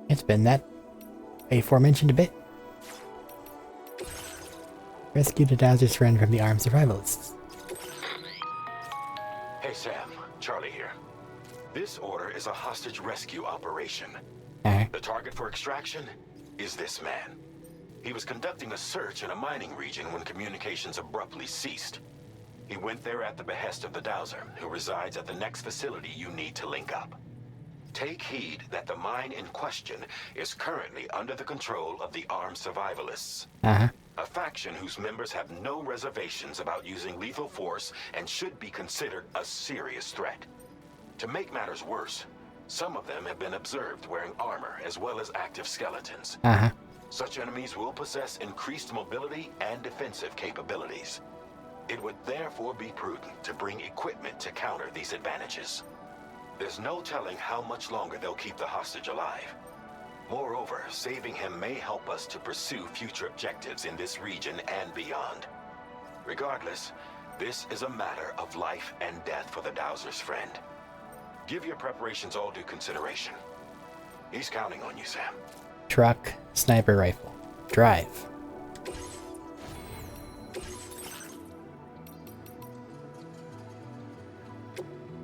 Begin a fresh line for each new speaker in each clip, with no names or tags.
It's been that aforementioned a bit. Rescue the Dowser's friend from the armed survivalists.
Hey Sam, Charlie here. This order is a hostage rescue operation. The target for extraction is this man. He was conducting a search in a mining region when communications abruptly ceased. He went there at the behest of the Dowser, who resides at the next facility you need to link up. Take heed that the mine in question is currently under the control of the armed survivalists. A faction whose members have no reservations about using lethal force and should be considered a serious threat. To make matters worse, some of them have been observed wearing armor as well as active skeletons. Such enemies will possess increased mobility and defensive capabilities. It would therefore be prudent to bring equipment to counter these advantages. There's no telling how much longer they'll keep the hostage alive. Moreover, saving him may help us to pursue future objectives in this region and beyond. Regardless, this is a matter of life and death for the Dowser's friend. Give your preparations all due consideration. He's counting on you, Sam.
Truck, sniper rifle. Drive.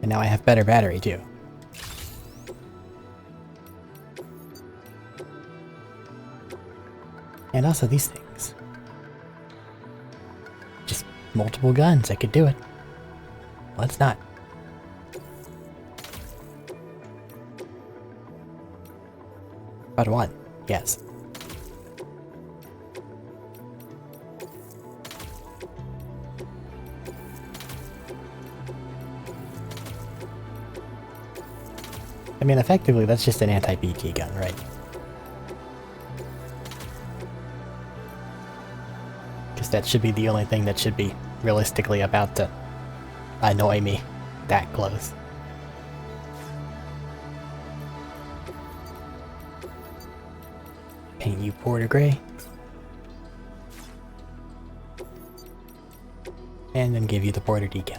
And now I have better battery too. And also these things. Just multiple guns, I could do it. Let's not. But one, yes. I mean, effectively, that's just an anti-BT gun, right? Because that should be the only thing that should be realistically about to annoy me that close. Paint you Porter Gray. And then give you the Porter decal.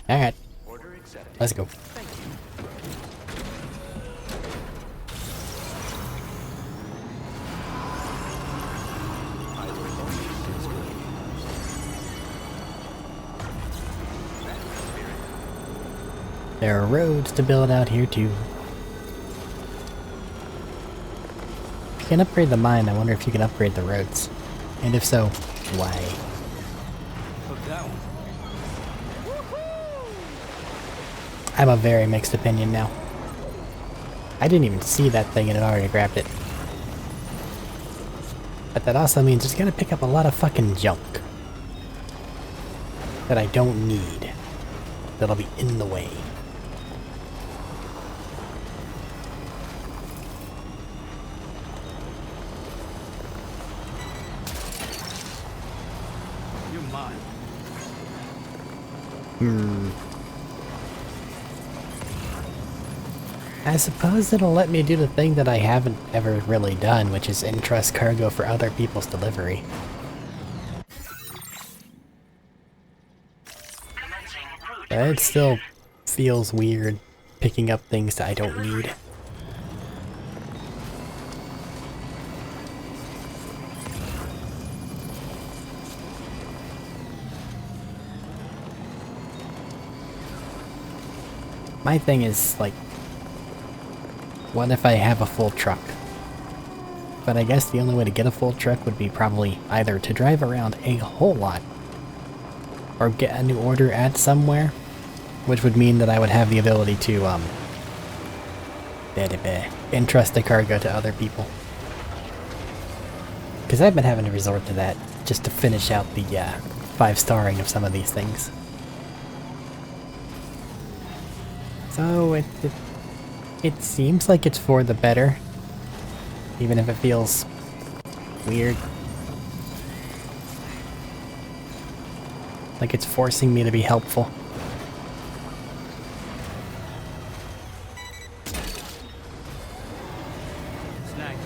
Alright. Let's go. There are roads to build out here too. If you can upgrade the mine, I wonder if you can upgrade the roads. And if so, why? I have a very mixed opinion now. I didn't even see that thing and it already grabbed it. But that also means it's gonna pick up a lot of fucking junk that I don't need. That'll be in the way.
You're mine.
I suppose it'll let me do the thing that I haven't ever really done, which is entrust cargo for other people's delivery. But it still feels weird picking up things that I don't need. My thing is, like, what if I have a full truck? But I guess the only way to get a full truck would be probably either to drive around a whole lot or get a new order at somewhere, which would mean that I would have the ability to entrust the cargo to other people. Because I've been having to resort to that just to finish out the 5-starring of some of these things. So it seems like it's for the better, even if it feels weird. Like it's forcing me to be helpful.
Snag.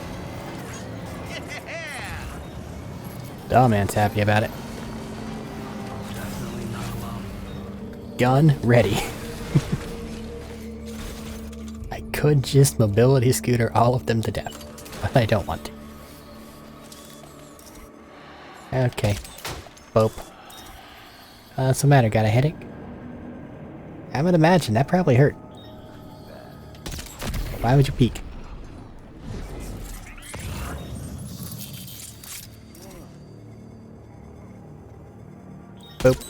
Oh, man's happy about it. Gun ready. I could just mobility scooter all of them to death, but I don't want to. Okay. Bope. What's the matter? Got a headache? I would imagine that probably hurt. Why would you peek? Boop.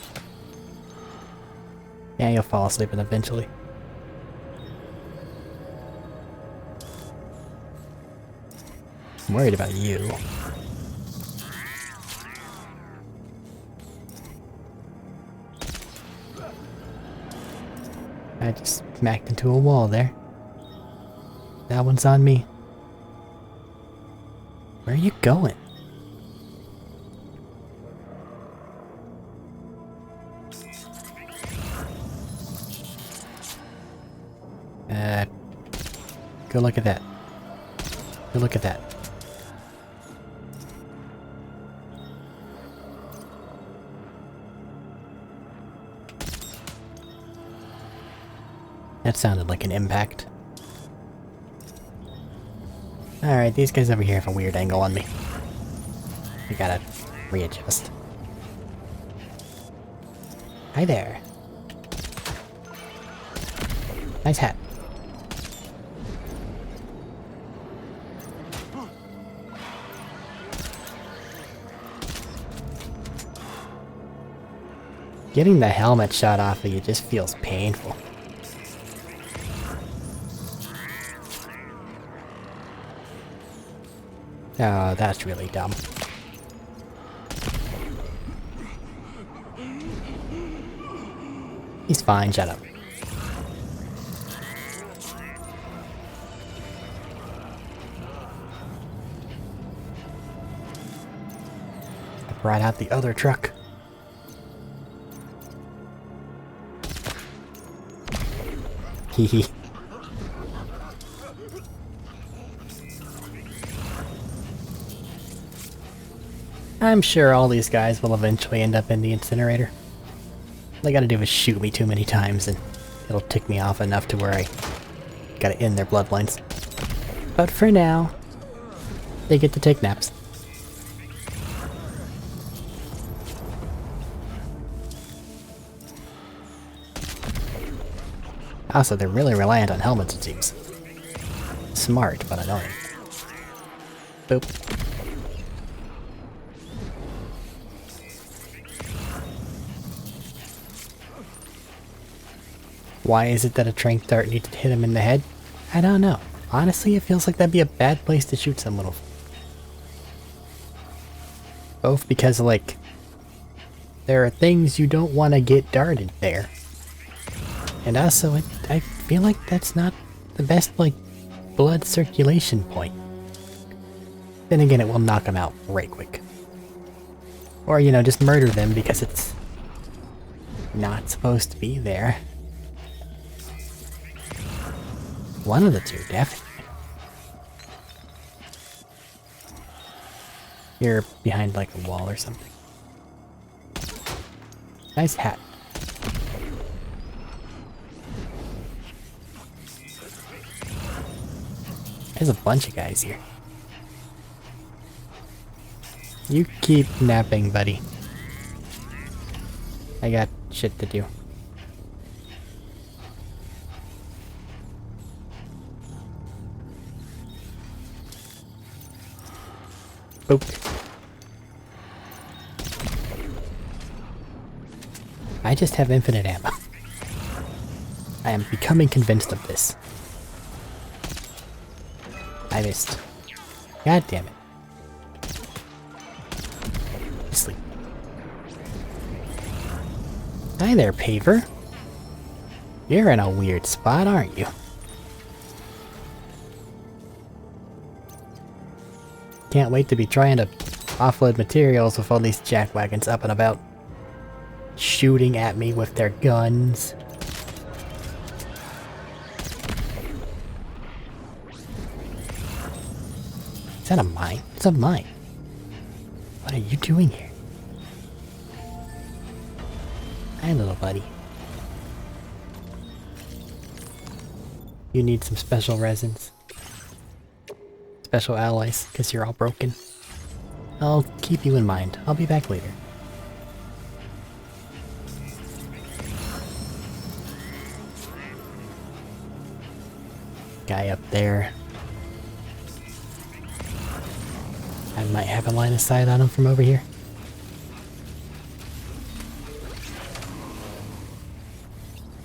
Yeah, you'll fall asleep eventually. I'm worried about you. I just smacked into a wall there. That one's on me. Where are you going? Go look at that. Go look at that. That sounded like an impact. Alright, these guys over here have a weird angle on me. We gotta readjust. Hi there. Nice hat. Getting the helmet shot off of you just feels painful. Oh, that's really dumb. He's fine, shut up. I brought out the other truck. Hehe. I'm sure all these guys will eventually end up in the incinerator. All they gotta do is shoot me too many times and it'll tick me off enough to where I gotta end their bloodlines. But for now, they get to take naps. Also, they're really reliant on helmets, it seems. Smart, but annoying. Boop. Why is it that a tranq dart needs to hit him in the head? I don't know. Honestly, it feels like that'd be a bad place to shoot someone. Both because, like, there are things you don't want to get darted there. And also, I feel like that's not the best, like, blood circulation point. Then again, it will knock them out right quick. Or, you know, just murder them because it's not supposed to be there. One of the two, definitely. You're behind, like, a wall or something. Nice hat. There's a bunch of guys here. You keep napping, buddy. I got shit to do. Boop. I just have infinite ammo. I am becoming convinced of this. I missed. God damn it. Sleep. Hi there, Paver. You're in a weird spot, aren't you? Can't wait to be trying to offload materials with all these jackwagons up and about. Shooting at me with their guns. Is that a mine? It's a mine. What are you doing here? Hi, little buddy. You need some special resins. Special alloys, because you're all broken. I'll keep you in mind. I'll be back later. Guy up there. I might have a line of sight on him from over here.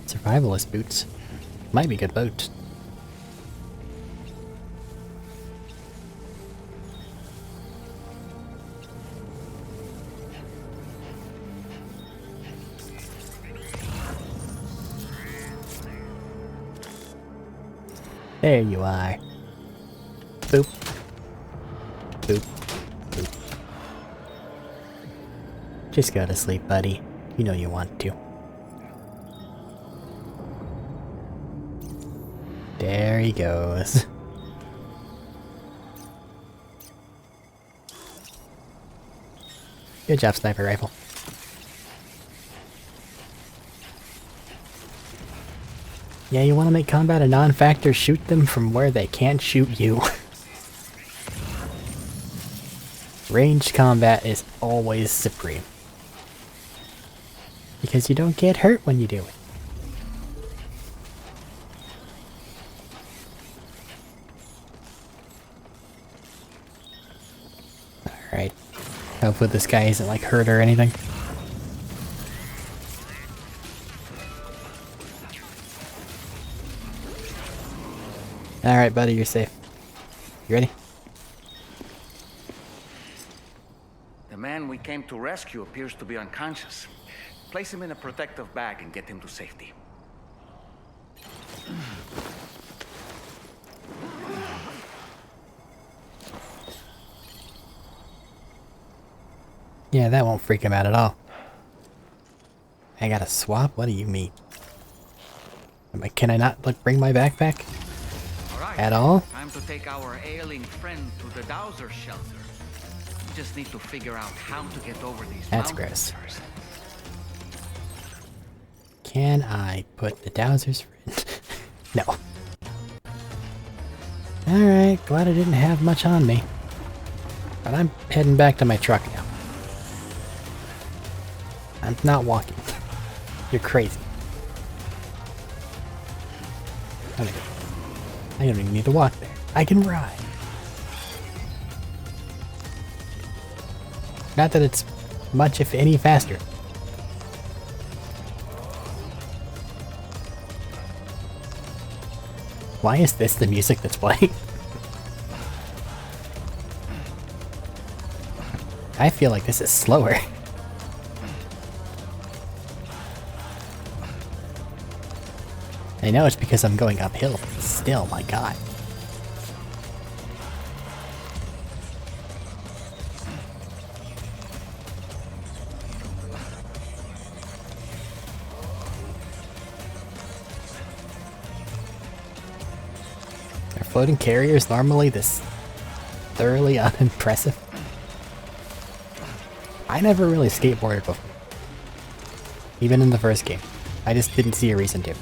Survivalist boots. Might be good boat. There you are. Boop. Boop. Boop. Just go to sleep, buddy. You know you want to. There he goes. Good job, sniper rifle. Yeah, you want to make combat a non-factor, shoot them from where they can't shoot you. Ranged combat is always supreme. Because you don't get hurt when you do it. Alright. Hopefully this guy isn't like hurt or anything. Alright, buddy, you're safe. You ready?
The man we came to rescue appears to be unconscious. Place him in a protective bag and get him to safety.
Yeah, that won't freak him out at all. I got a swap? What do you mean? Can I not, like, bring my backpack? At all?
Time to take our ailing friend to the Dowser shelter. We just need to figure out how to get over these
That's
mountains
gross.
first.
Can I put the Dowser's friend? No. Alright, glad I didn't have much on me. But I'm heading back to my truck now. I'm not walking. You're crazy. I don't even need to walk there. I can ride. Not that it's much, if any, faster. Why is this the music that's playing? I feel like this is slower. I know it's because I'm going uphill, but still, my god. Are floating carriers normally this thoroughly unimpressive? I never really skateboarded before. Even in the first game. I just didn't see a reason to.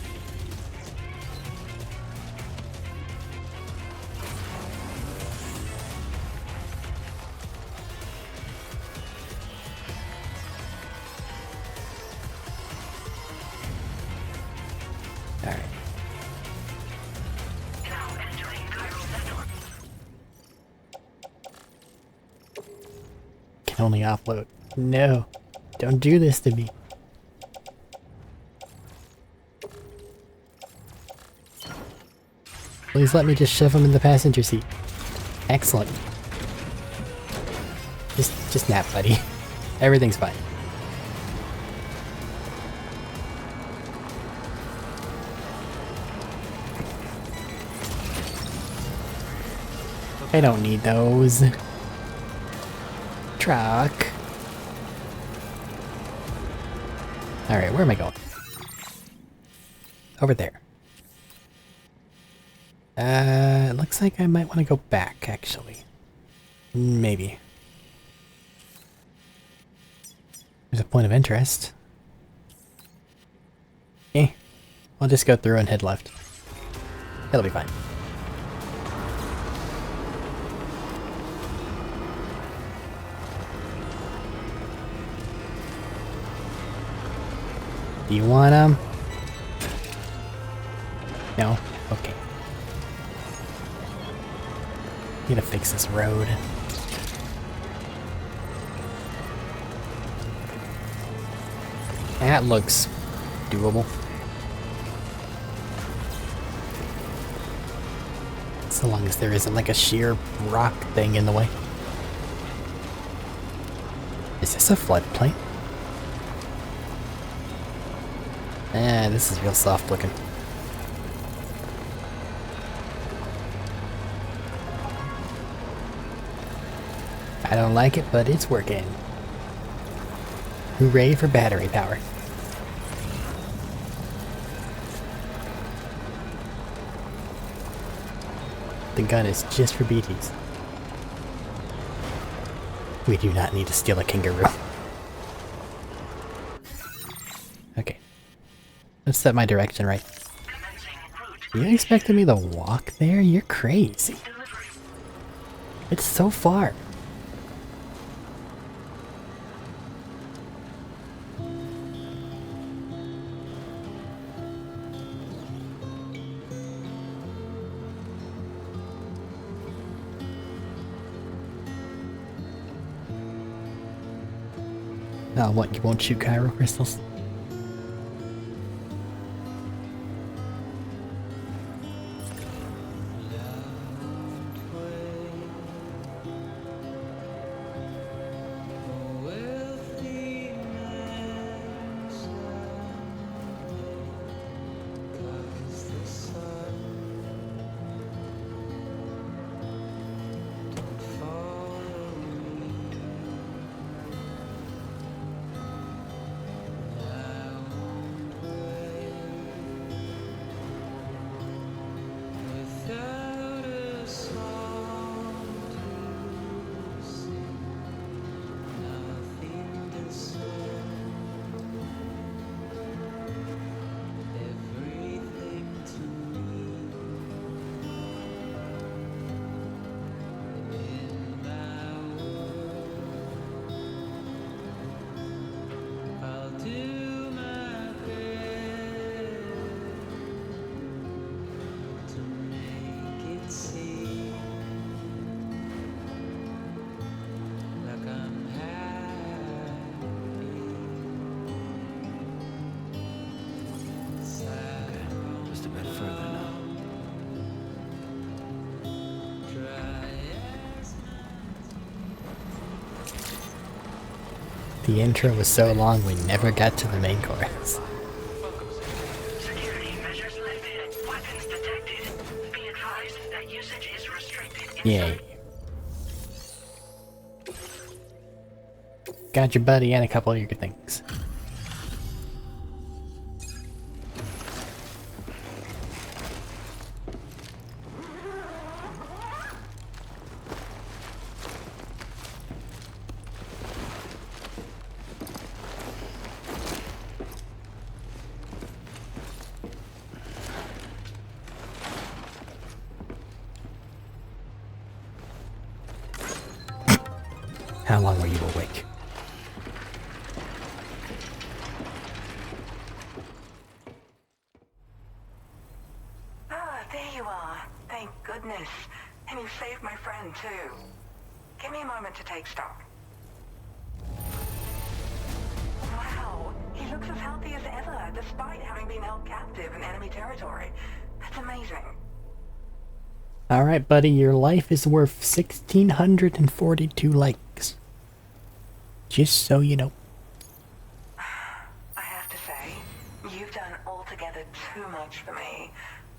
Only offload. No. Don't do this to me. Please let me just shove him in the passenger seat. Excellent. Just nap, buddy. Everything's fine. I don't need those. Truck. Alright, where am I going? Over there. Looks like I might want to go back, actually. Maybe. There's a point of interest. I'll just go through and head left. It'll be fine. Do you want 'em? No? Okay. I'm gonna fix this road. That looks doable. So long as there isn't like a sheer rock thing in the way. Is this a floodplain? Ah, this is real soft looking. I don't like it, but it's working. Hooray for battery power. The gun is just for BTs. We do not need to steal a kangaroo. Okay. Let's set my direction right. You expected me to walk there? You're crazy. It's so far. Oh, what, you won't shoot Cairo crystals? The intro was so long we never got to the main chorus.
Security measures lifted. Weapons detected. Be advised that usage is restricted.
Yay. Got your buddy and a couple of your things. How long were you awake?
Ah, there you are. Thank goodness. And you saved my friend, too. Give me a moment to take stock. Wow, he looks as healthy as ever, despite having been held captive in enemy territory. That's amazing.
Alright, buddy, your life is worth 1,642 likes. Just so you know.
I have to say, you've done altogether too much for me,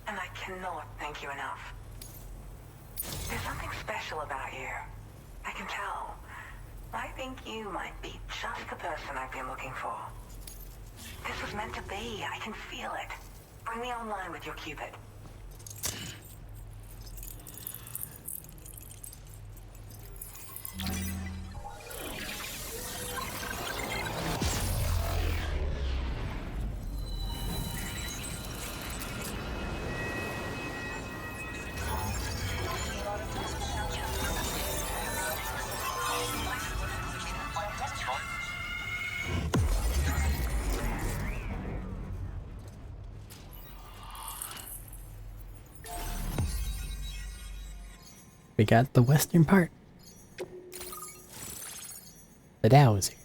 and I cannot thank you enough. There's something special about you. I can tell. I think you might be just the person I've been looking for. This was meant to be. I can feel it. Bring me online with your Cupid.
We got the western part. The dowsy.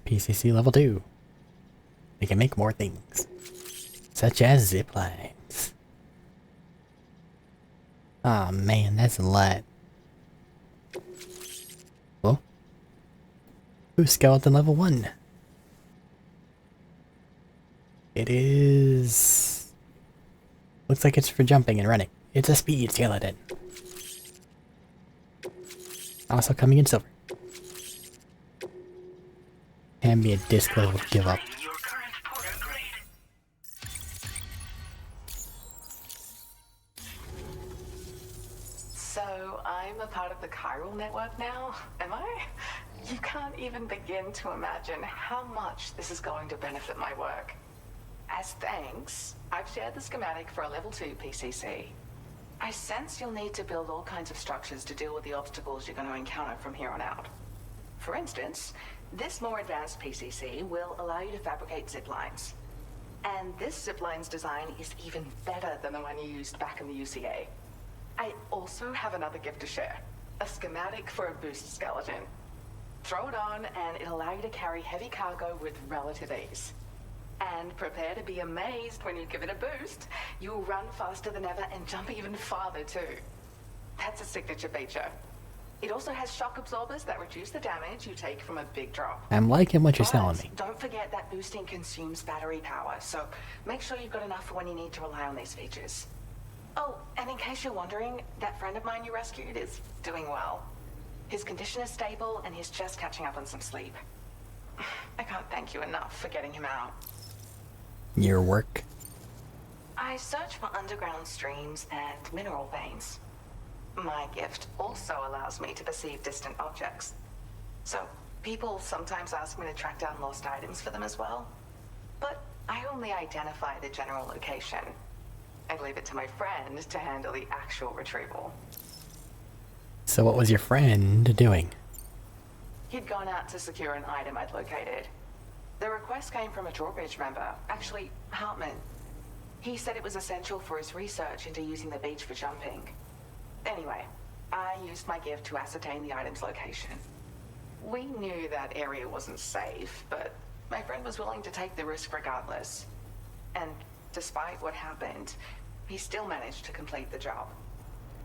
PCC level 2. We can make more things. Such as zip lines. Aw, man, that's a lot. Oh. Ooh, skeleton level 1. It is... Looks like it's for jumping and running. It's a speed skeleton. Also coming in silver. Hand me a disc level to give up.
So, I'm a part of the chiral network now, am I? You can't even begin to imagine how much this is going to benefit my work. As thanks, I've shared the schematic for a level 2 PCC. I sense you'll need to build all kinds of structures to deal with the obstacles you're going to encounter from here on out. For instance, this more advanced PCC will allow you to fabricate zip lines. And this zip line's design is even better than the one you used back in the UCA. I also have another gift to share. A schematic for a boost skeleton. Throw it on and it'll allow you to carry heavy cargo with relative ease. And prepare to be amazed when you give it a boost. You'll run faster than ever and jump even farther too. That's a signature feature. It also has shock absorbers that reduce the damage you take from a big drop.
I'm liking what you're telling me.
Don't forget that boosting consumes battery power, so make sure you've got enough for when you need to rely on these features. Oh, and in case you're wondering, that friend of mine you rescued is doing well. His condition is stable and he's just catching up on some sleep. I can't thank you enough for getting him out.
Your work?
I search for underground streams and mineral veins. My gift also allows me to perceive distant objects. So, people sometimes ask me to track down lost items for them as well. But I only identify the general location. I leave it to my friend to handle the actual retrieval.
So what was your friend doing?
He'd gone out to secure an item I'd located. The request came from a drawbridge member, actually, Hartman. He said it was essential for his research into using the beach for jumping. Anyway, I used my gift to ascertain the item's location. We knew that area wasn't safe, but my friend was willing to take the risk regardless. And despite what happened, he still managed to complete the job.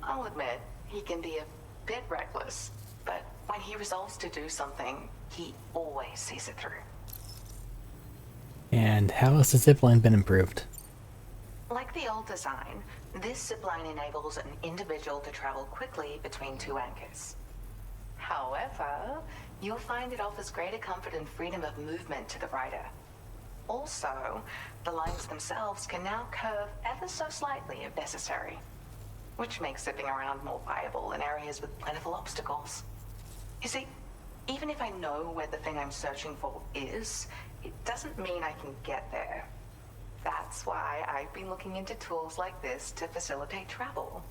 I'll admit, he can be a bit reckless, but when he resolves to do something, he always sees it through.
And how has the zipline been improved?
Like the old design, this zipline enables an individual to travel quickly between two anchors. However, you'll find it offers greater comfort and freedom of movement to the rider. Also, the lines themselves can now curve ever so slightly if necessary, which makes zipping around more viable in areas with plentiful obstacles. You see, even if I know where the thing I'm searching for is, it doesn't mean I can get there. That's why I've been looking into tools like this to facilitate travel.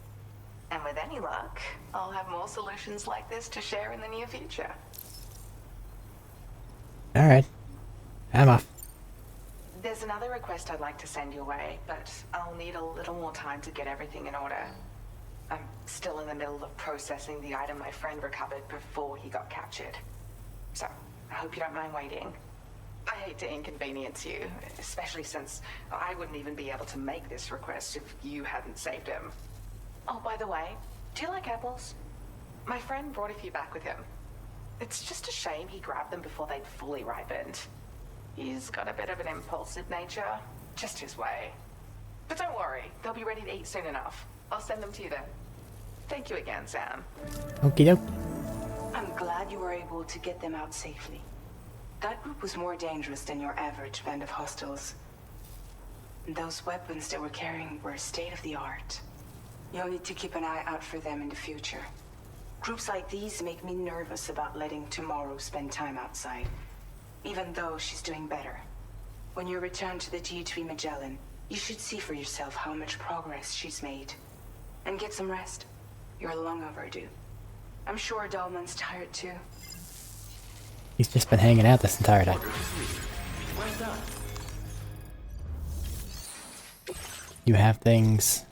And with any luck, I'll have more solutions like this to share in the near future.
Alright. I'm off.
There's another request I'd like to send your way, but I'll need a little more time to get everything in order. I'm still in the middle of processing the item my friend recovered before he got captured. So, I hope you don't mind waiting. I hate to inconvenience you, especially since I wouldn't even be able to make this request if you hadn't saved him. Oh, by the way, do you like apples? My friend brought a few back with him. It's just a shame he grabbed them before they'd fully ripened. He's got a bit of an impulsive nature, just his way. But don't worry, they'll be ready to eat soon enough. I'll send them to you then. Thank you again, Sam.
Okie doke.
I'm glad you were able to get them out safely. That group was more dangerous than your average band of hostiles. Those weapons they were carrying were state-of-the-art. You'll need to keep an eye out for them in the future. Groups like these make me nervous about letting Tomorrow spend time outside, even though she's doing better. When you return to the G3 Magellan, you should see for yourself how much progress she's made. And get some rest. You're long overdue. I'm sure Dahlman's tired too.
He's just been hanging out this entire time. You have things,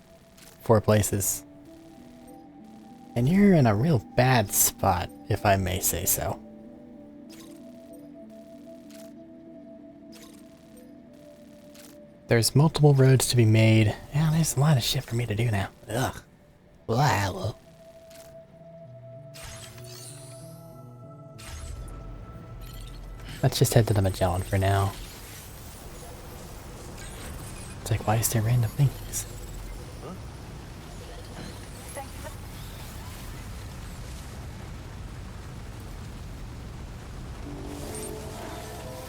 4 places. And you're in a real bad spot, if I may say so. There's multiple roads to be made. Yeah, there's a lot of shit for me to do now. Ugh. Wow. Let's just head to the Magellan for now. It's like, why is there random things?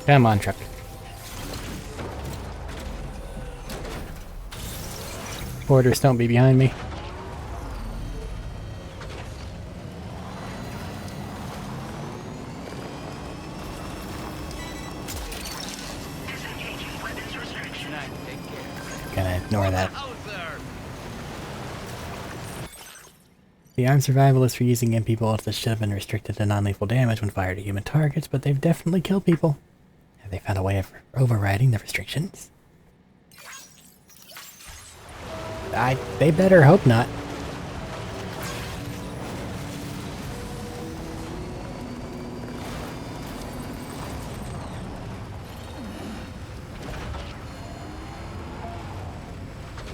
Come on, truck. Borders, don't be behind me. Gonna ignore that. The armed survivalists were using MP bullets that should have been restricted to non-lethal damage when fired at human targets, but they've definitely killed people. Have they found a way of overriding the restrictions? They better hope not.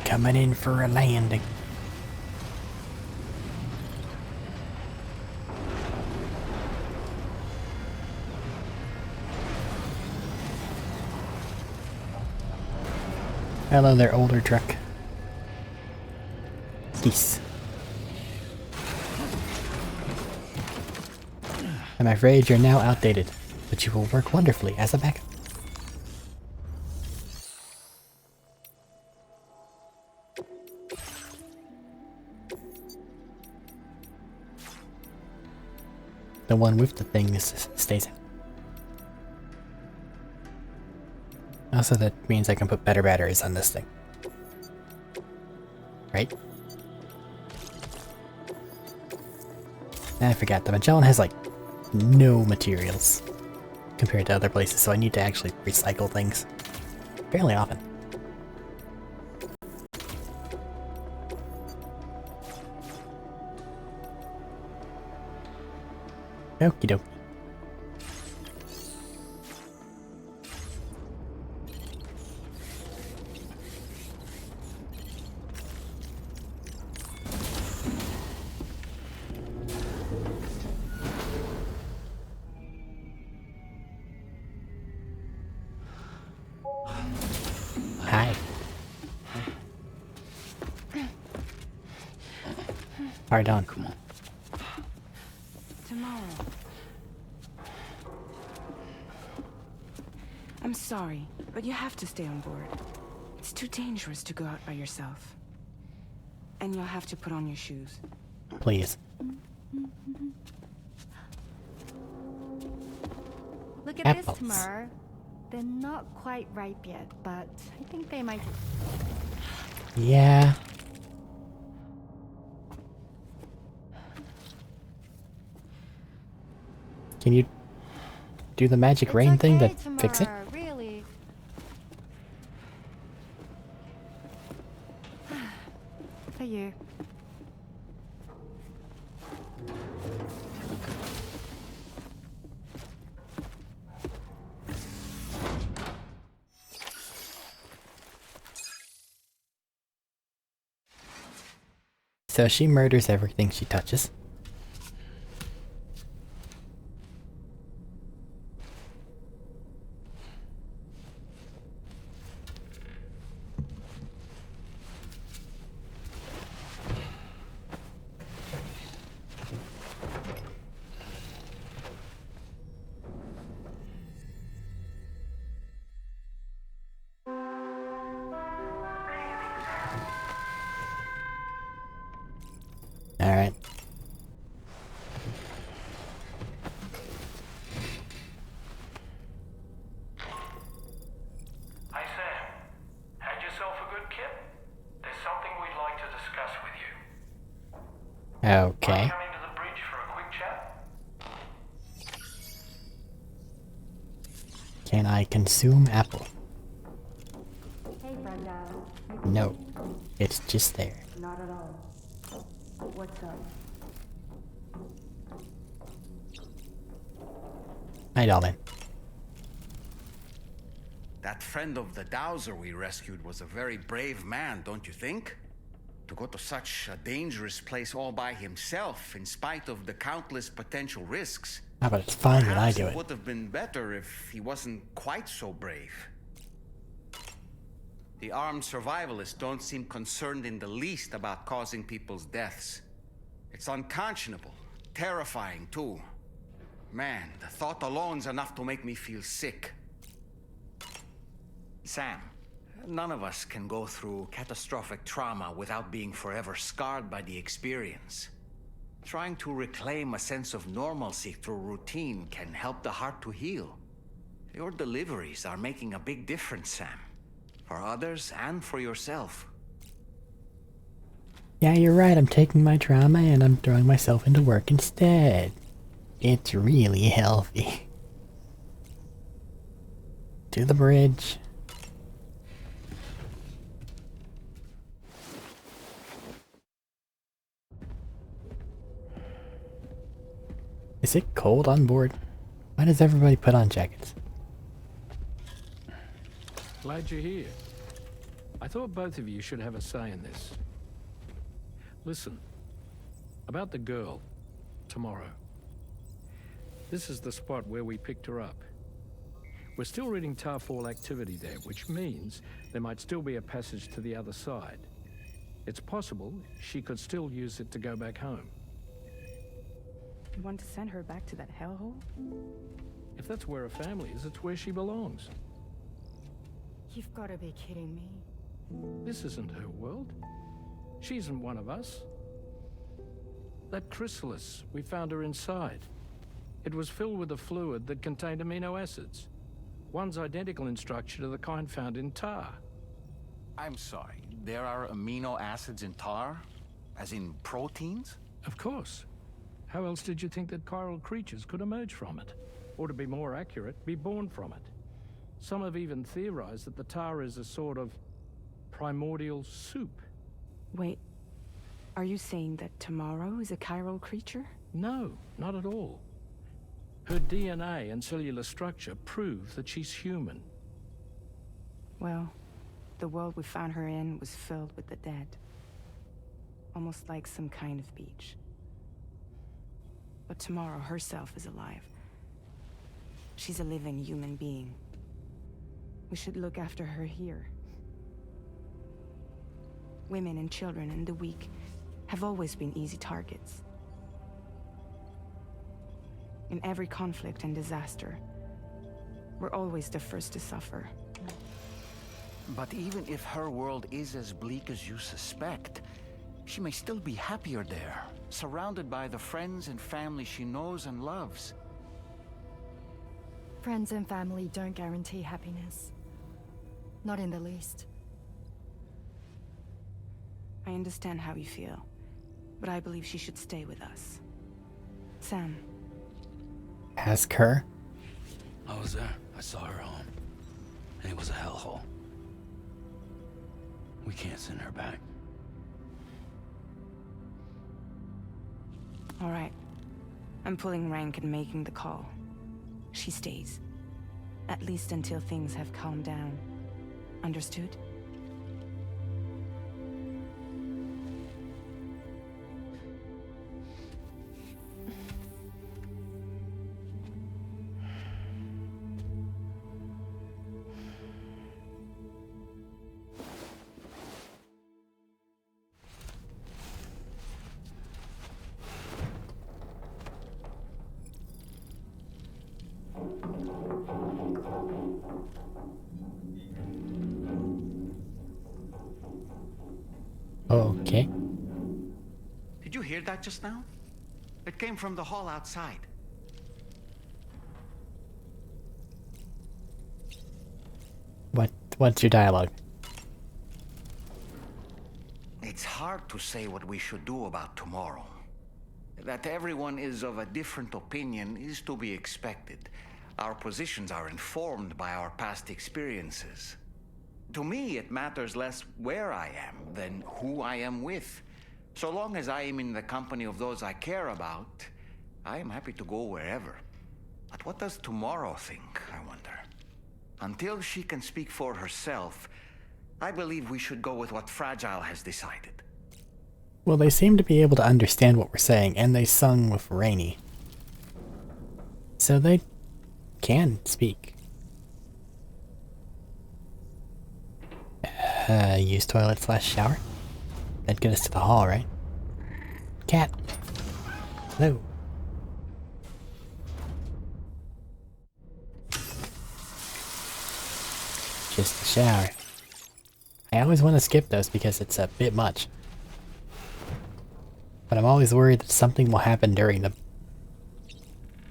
Coming in for a landing. Hello there, older truck. Peace. I'm afraid you're now outdated, but you will work wonderfully as a backup. The one with the thing stays out. Also, that means I can put better batteries on this thing. Right? I forgot, the Magellan has like no materials compared to other places, so I need to actually recycle things fairly often. Okie dokie. Hi. Pardon.
Come on. Tomorrow. I'm sorry, but you have to stay on board. It's too dangerous to go out by yourself. And you'll have to put on your shoes.
Please.
Look at
Apples.
this, Tamar. They're not quite ripe yet, but I think they might.
Yeah. Can you do the magic
It's
rain thing to
okay,
fix it?
Tamar, really. For you.
So she murders everything she touches. Alright.
Hi Sam, had yourself a good kip? There's something we'd like to discuss with you.
Okay.
Coming to the bridge for a quick chat?
Can I consume apple?
Hey, Brenda.
No. It's just there.
Not at all. What's up?
Hi, Dalvin.
That friend of the dowser we rescued was a very brave man, don't you think? To go to such a dangerous place all by himself, in spite of the countless potential risks.
How about it's fine when I
Perhaps
do
it
it?
would have been better if he wasn't quite so brave. The armed survivalists don't seem concerned in the least about causing people's deaths. It's unconscionable, terrifying too. Man, the thought alone's enough to make me feel sick. Sam, none of us can go through catastrophic trauma without being forever scarred by the experience. Trying to reclaim a sense of normalcy through routine can help the heart to heal. Your deliveries are making a big difference, Sam. For others and for yourself.
Yeah, you're right. I'm taking my trauma and I'm throwing myself into work instead. It's really healthy. To the bridge. Is it cold on board? Why does everybody put on jackets?
Glad you're here. I thought both of you should have a say in this. Listen, about the girl, tomorrow. This is the spot where we picked her up. We're still reading Tarfall activity there, which means there might still be a passage to the other side. It's possible she could still use it to go back home.
You want to send her back to that hellhole?
If that's where her family is, it's where she belongs.
You've got to be kidding me.
This isn't her world. She isn't one of us. That chrysalis, we found her inside. It was filled with a fluid that contained amino acids. One's identical in structure to the kind found in tar.
I'm sorry, there are amino acids in tar? As in proteins?
Of course. How else did you think that chiral creatures could emerge from it? Or to be more accurate, be born from it? Some have even theorized that the tar is a sort of primordial soup.
Wait, are you saying that tomorrow is a chiral creature?
No, not at all. Her DNA and cellular structure prove that she's human.
Well, the world we found her in was filled with the dead. Almost like some kind of beach. But tomorrow herself is alive. She's a living human being. We should look after her here. Women and children and the weak have always been easy targets. In every conflict and disaster, we're always the first to suffer.
But even if her world is as bleak as you suspect, she may still be happier there, surrounded by the friends and family she knows and loves.
Friends and family don't guarantee happiness. Not in the least.
I understand how you feel, but I believe she should stay with us. Sam.
Ask her.
I was there. I saw her home. And it was a hellhole. We can't send her back.
All right. I'm pulling rank and making the call. She stays. At least until things have calmed down. Understood?
Okay.
Did you hear that just now? It came from the hall outside.
What's your dialogue?
It's hard to say what we should do about tomorrow. That everyone is of a different opinion is to be expected. Our positions are informed by our past experiences. To me, it matters less where I am than who I am with. So long as I am in the company of those I care about, I am happy to go wherever. But what does tomorrow think, I wonder? Until she can speak for herself, I believe we should go with what Fragile has decided.
Well, they seem to be able to understand what we're saying, and they sung with Rainey. So they can speak. Use toilet/shower? That'd get us to the hall, right? Cat! Hello. Just a shower. I always want to skip those because it's a bit much. But I'm always worried that something will happen during them.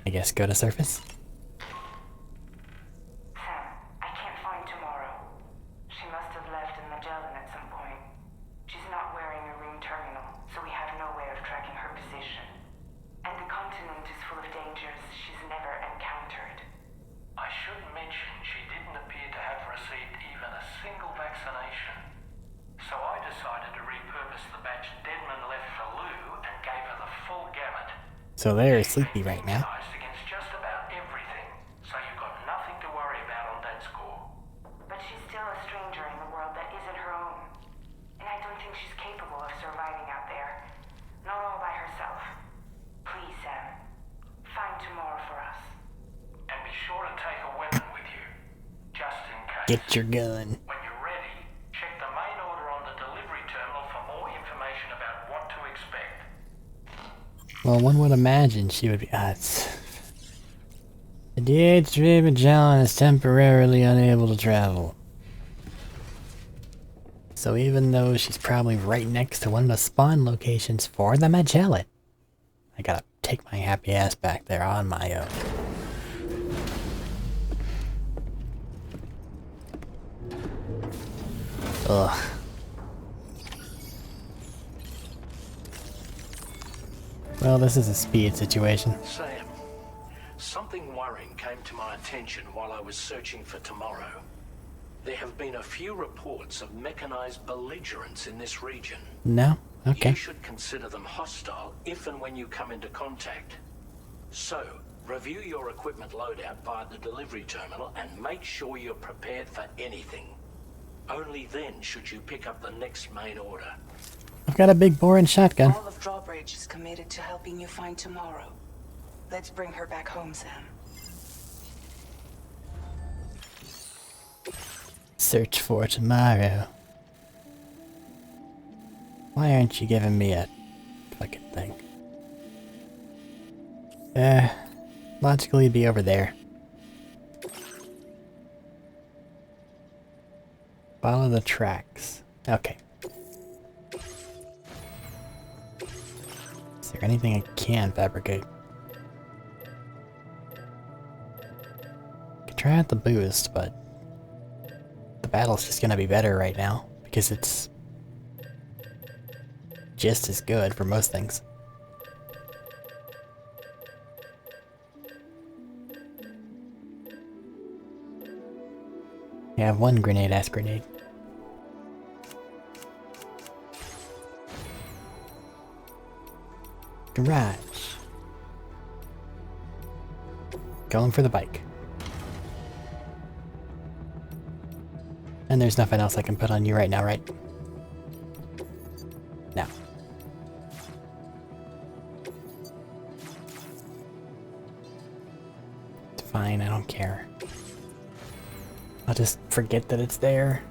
I guess go to surface?
Sam, I can't find Tomorrow. She must have left in Magellan at some point. She's not wearing a room terminal, so we have no way of tracking her position. And the continent is full of dangers she's never encountered.
I should mention she didn't appear to have received even a single vaccination. So I decided to repurpose the batch Deadman left for Lou and gave her the full gamut.
So they're sleepy right now.
Against just about everything, so you've got nothing to worry about on that score.
But she's still a stranger in the world that isn't her own. And I don't think she's capable of surviving out there. Not all by herself. Please, Sam. Find Tomorrow for us.
And be sure to take a weapon with you, just in case.
Get your gun.
When you're ready, check the main order on the delivery terminal for more information about what to expect.
Well, one would imagine she would be... The DH3 Magellan is temporarily unable to travel. So even though she's probably right next to one of the spawn locations for the Magellan, I gotta take my happy ass back there on my own. Ugh. Well, this is a speed situation.
Sam, something worrying came to my attention while I was searching for Tomorrow. There have been a few reports of mechanized belligerents in this region.
No? Okay.
You should consider them hostile if and when you come into contact. So, review your equipment loadout via the delivery terminal and make sure you're prepared for anything. Only then should you pick up the next main order.
I've got a big boring shotgun.
All of Drawbridge is committed to helping you find Tomorrow. Let's bring her back home, Sam.
Search for Tomorrow. Why aren't you giving me a fucking thing? Logically it'd be over there. Follow the tracks. Okay. Is there anything I can fabricate? Could try out the boost, but the battle's just gonna be better right now because it's just as good for most things. I have one grenade-ass grenade. Garage. Going for the bike. And there's nothing else I can put on you right now, right? No. It's fine, I don't care. I'll just forget that it's there.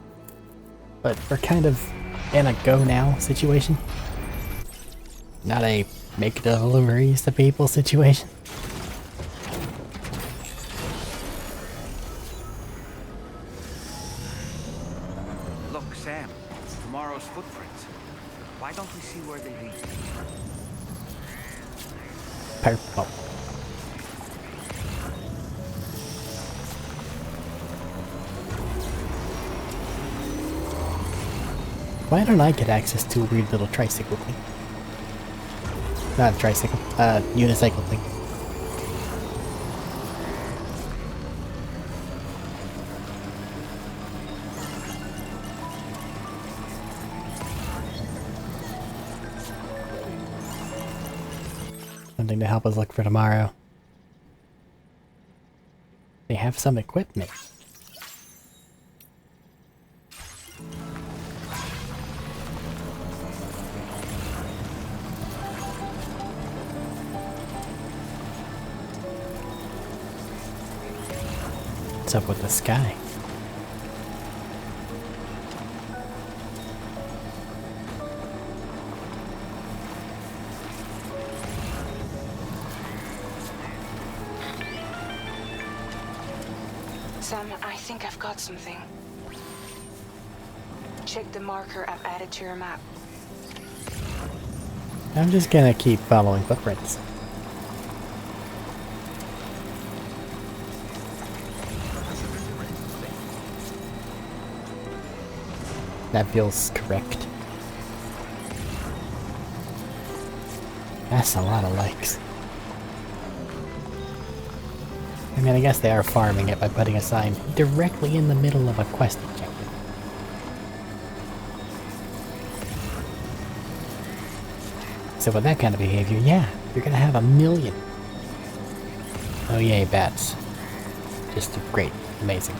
But we're kind of in a go now situation. Not a make deliveries to people situation.
Look, Sam, it's Tomorrow's footprints. Why don't we see where they lead?
Purple. Why don't I get access to a weird little tricycle thing? Not a tricycle, unicycle thing. Something to help us look for tomorrow. They have some equipment. What's up with the sky?
Sam, I think I've got something. Check the marker I've added to your map.
I'm just gonna keep following footprints. That feels correct. That's a lot of likes. I mean, I guess they are farming it by putting a sign directly in the middle of a quest objective. So with that kind of behavior, yeah, you're gonna have 1,000,000. Oh yay, bats. Just great. Amazing.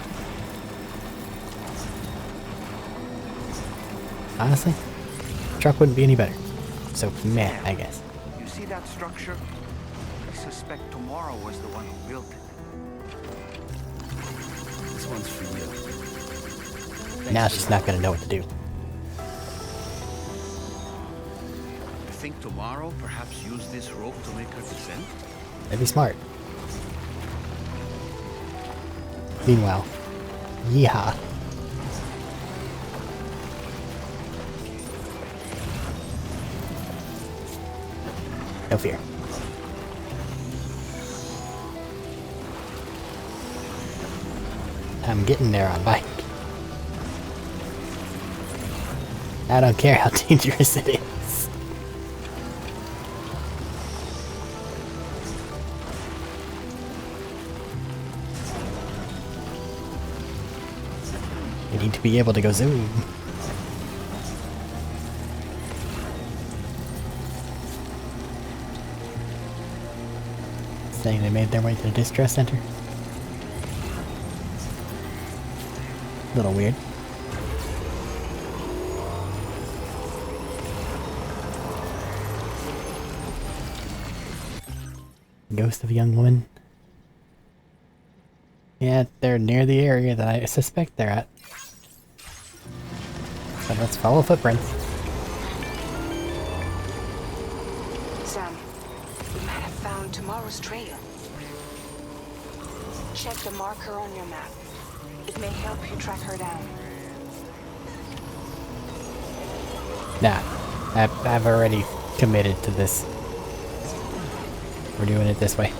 Honestly, truck wouldn't be any better. So, meh, I guess.
You see that structure? I suspect Tomorrow was the one who built it.
This one's for you.
Now she's not gonna know what to do.
You think Tomorrow perhaps used this rope to make her descend?
That'd be smart. Meanwhile, yeehaw. No fear. I'm getting there on bike. I don't care how dangerous it is. You need to be able to go zoom. Saying they made their way to the distress center. A little weird. Ghost of a young woman. Yeah, they're near the area that I suspect they're at. So let's follow footprints.
Sam, we might have found Tomorrow's trail. Check the marker on your map. It may help you track her down.
Nah, I've already committed to this. We're doing it this way.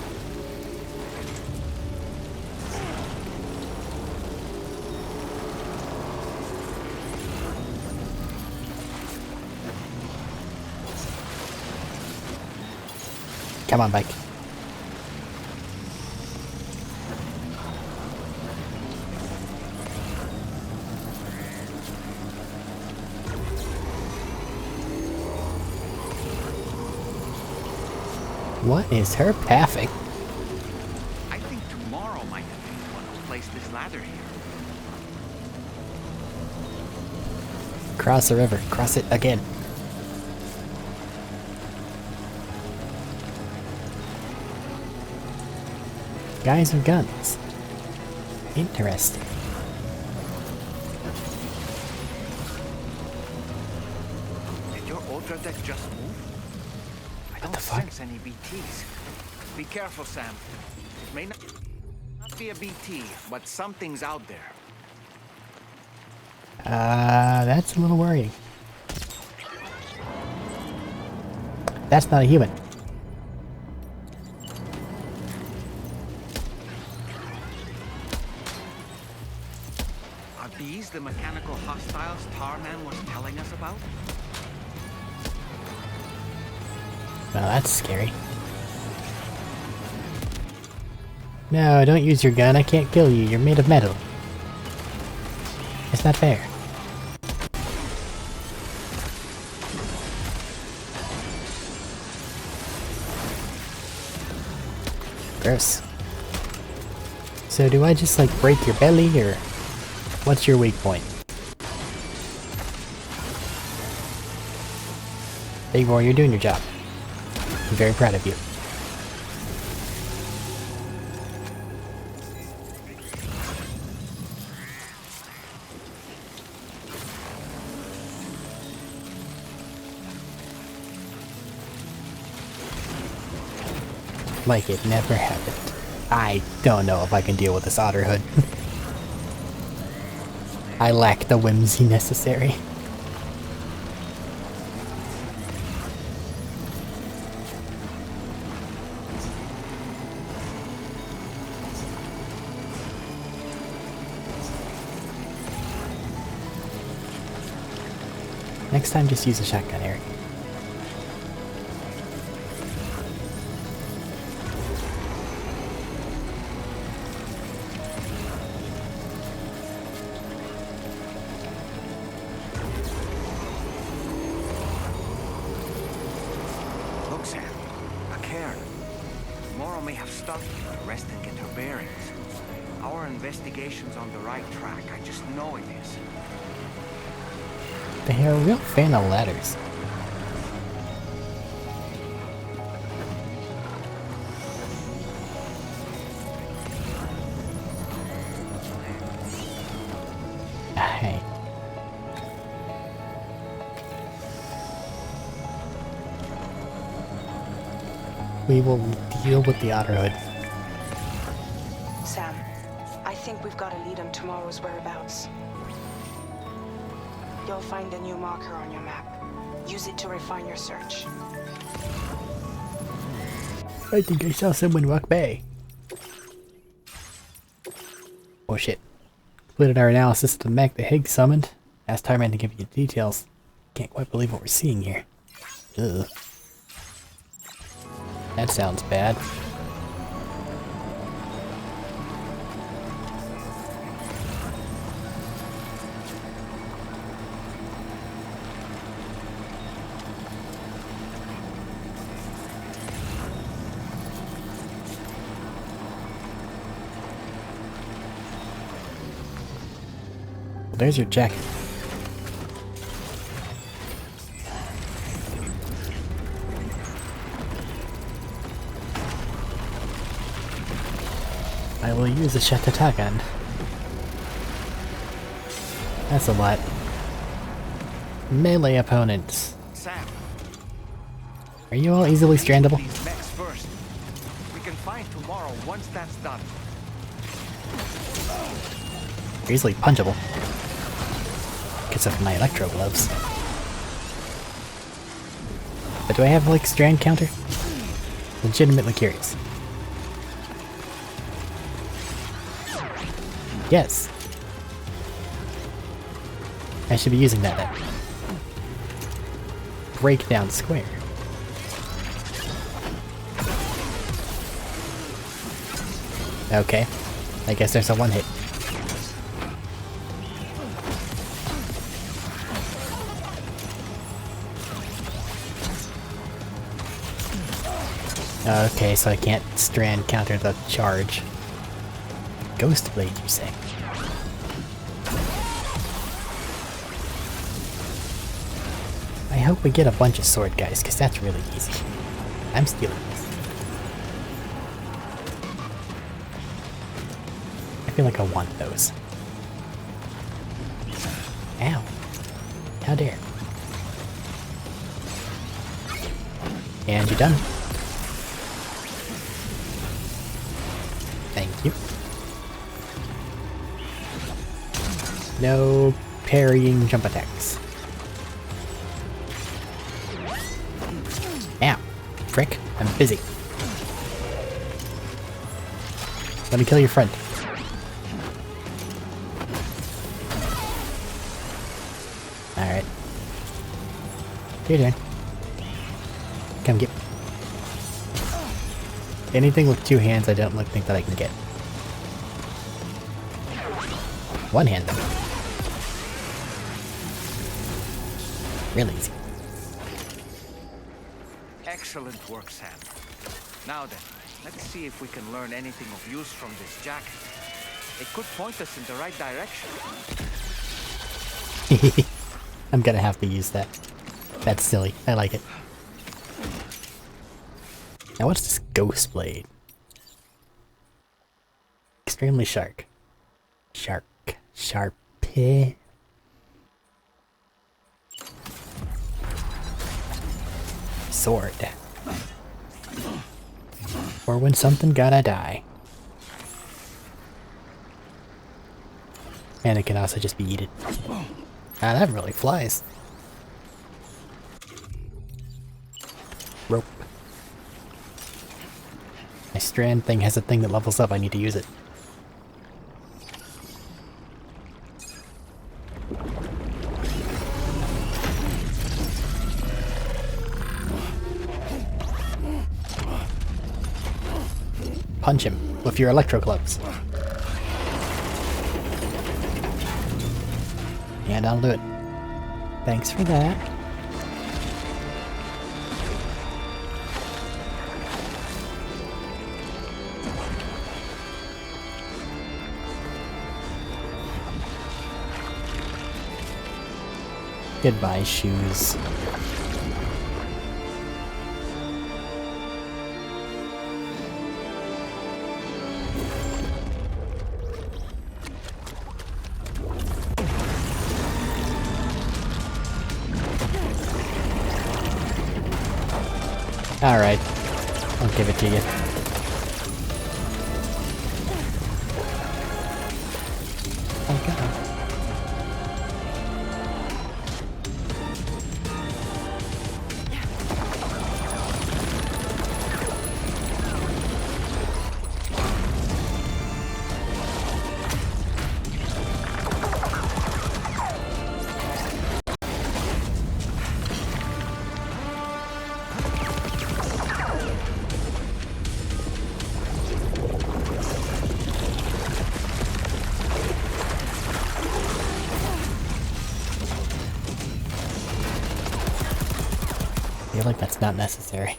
Come on, bike. What is her pathing?
I think Tomorrow might have been the one who placed this ladder here.
Cross the river. Cross it again. Guys with guns. Interesting.
Did your Ultra deck just move? I don't sense any BTs. Be careful, Sam. It may not be a BT, but something's out there.
That's a little worrying. That's not a human.
Are these the mechanical hostiles Tarman was telling us about?
Well, that's scary. No, don't use your gun. I can't kill you. You're made of metal. It's not fair. Gross. So do I just like break your belly, or what's your weak point? Big boy, you're doing your job. I'm very proud of you. Like it never happened. I don't know if I can deal with this otter hood. I lack the whimsy necessary. Next time, just use a shotgun, Arik.
Look, Sam. A cairn. Tomorrow may have stopped here to rest and get her bearings. Our investigation's on the right track. I just know it is.
They are a real fan of ladders. Hey. We will deal with the otter hood.
Sam, I think we've got a lead on tomorrow's whereabouts. You'll find a new marker on your map. Use it to refine your search.
I think I saw someone walk by. Oh shit. Completed our analysis of the mech the Higgs summoned. Asked Tarman to give you details. Can't quite believe what we're seeing here. Ugh. That sounds bad. Well, there's your jacket. I will use a Shatatakan. That's a lot. Melee opponents.
Sam,
Are you all easily strandable?
these mechs first. We can find tomorrow once that's done.
You're easily punchable. Because of my electro gloves. But do I have like strand counter? Legitimately curious. Yes. I should be using that then. Breakdown square. Okay. I guess there's a one hit. Okay, so I can't strand counter the charge. Ghost Blade, you say? I hope we get a bunch of sword guys, because that's really easy. I'm stealing this. I feel like I want those. Ow. How dare. And you're done. Thank you. No parrying jump attacks. Ow. Frick. I'm busy. Let me kill your friend. Alright. Your turn. Come get. Anything with two hands I don't think that I can get. One hand though. Really easy.
Excellent work, Sam. Now then, Let's see if we can learn anything of use from this jacket. It could point us in the right direction.
I'm gonna have to use that. That's silly. I like it. Now what's this ghost blade? Extremely sharp. Sharp. Sword. Or when something gotta die. And it can also just be eaten. Ah, that really flies. Rope. My strand thing has a thing that levels up. I need to use it. Punch him with your electro gloves. And I'll do it. Thanks for that. Goodbye, shoes. Alright, I'll give it to you. Oh god. I feel like that's not necessary.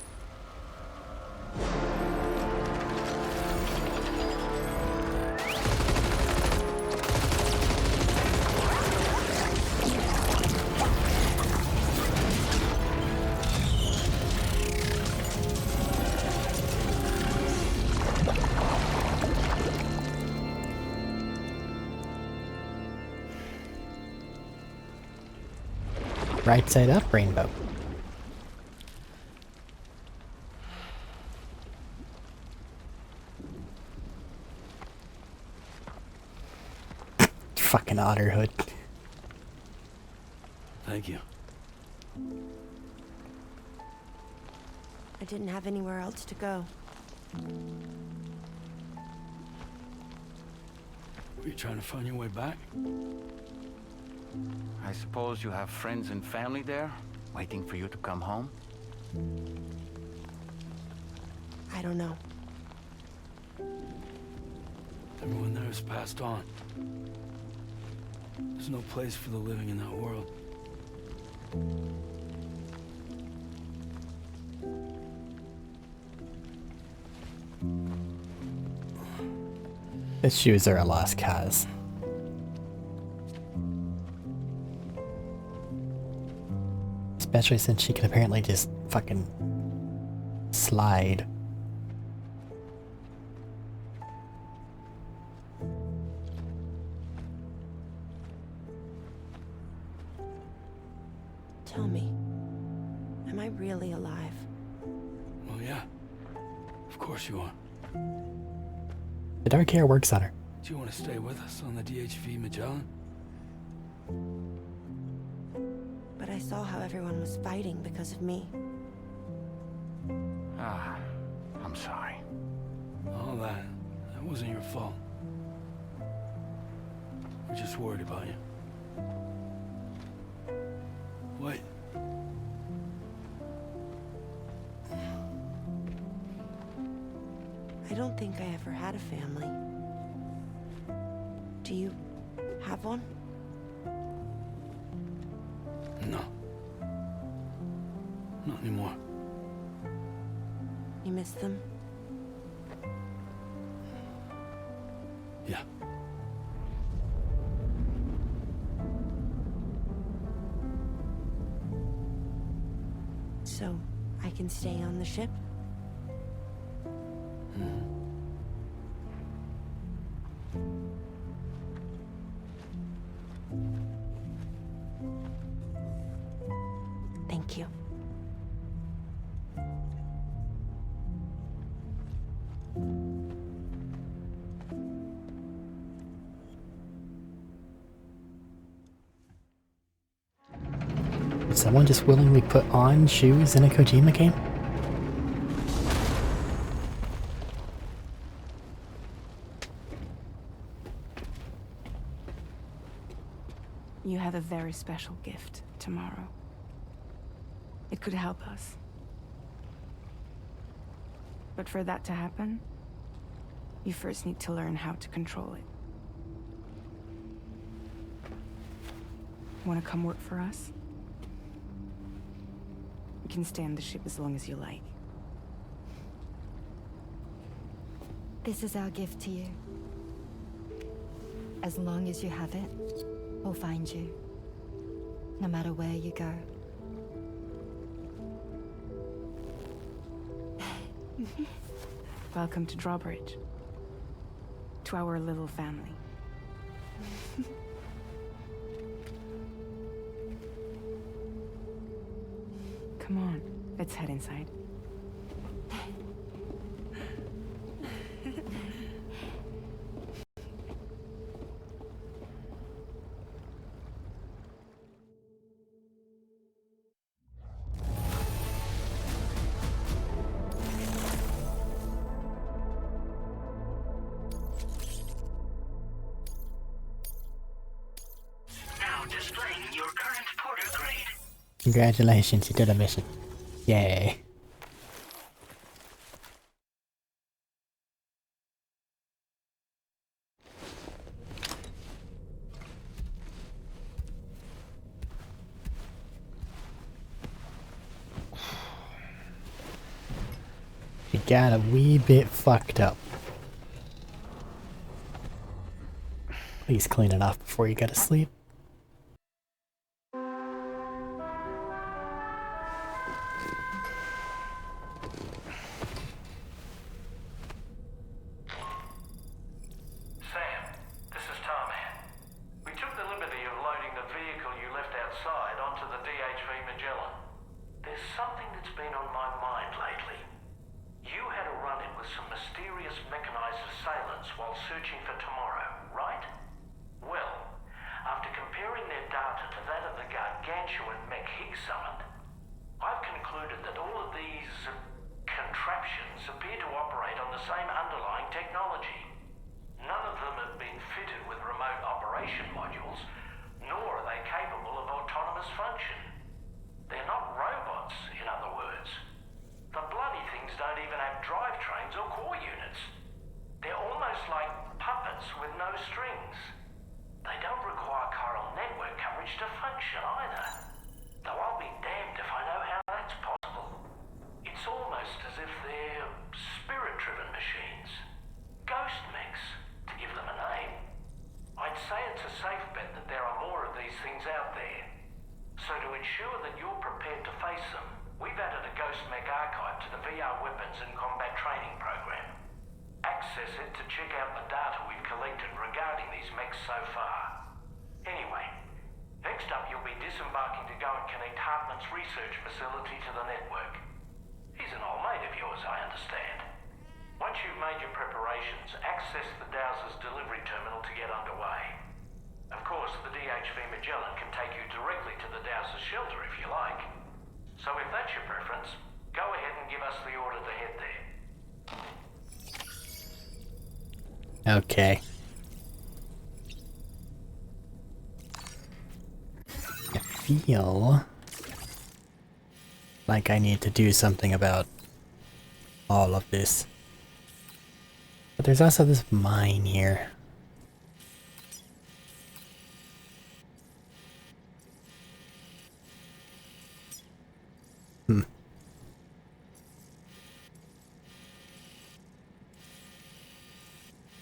Right side up, rainbow. Fucking Otterhood.
Thank you.
I didn't have anywhere else to go.
Were you trying to find your way back?
I suppose you have friends and family there, waiting for you to come home?
I don't know.
Everyone there has passed on. There's no place for the living in that world.
The shoes are a lost cause. Especially since she can apparently just fucking slide.
Tell me, am I really alive?
Well, yeah. Of course you are.
The dark hair works on her.
Do you want to stay with us on the DHV Magellan?
But I saw how everyone was fighting because of me.
Ah, I'm sorry.
All that wasn't your fault. We're just worried about you. Wait.
I don't think I ever had a family. Do you have one?
No. Not anymore.
You miss them?
Yeah.
So, I can stay on the ship? Thank you.
Would someone just willingly put on shoes in a Kojima game?
You have a very special gift tomorrow. It could help us. But for that to happen, you first need to learn how to control it. Want to come work for us? You can stay on the ship as long as you like.
This is our gift to you. As long as you have it, we'll find you. No matter where you go.
Welcome to Drawbridge. To our little family. Come on, let's head inside.
Congratulations, you did a mission. Yay. You got a wee bit fucked up. Please clean it off before you go to sleep. Okay. I feel like I need to do something about all of this. But there's also this mine here.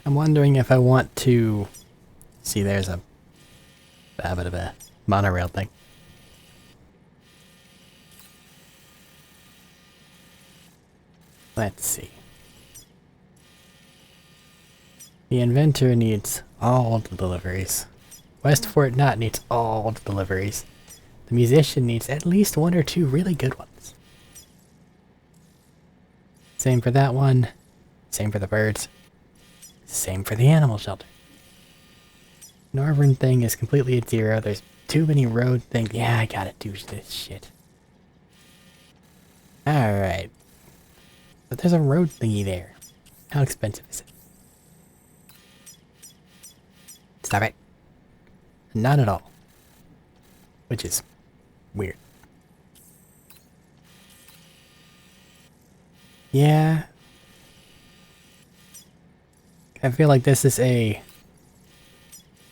How I'm wondering if I want to... See, there's a bit of a monorail thing. Let's see. The inventor needs all the deliveries. Westford Knot needs all the deliveries. The musician needs at least 1 or 2 really good ones. Same for that one. Same for the birds. Same for the animal shelter. Northern thing is completely at 0. There's too many road things. Yeah, I gotta do this shit. Alright. But there's a road thingy there. How expensive is it? Stop it. Not at all. Which is weird. Yeah. I feel like this is a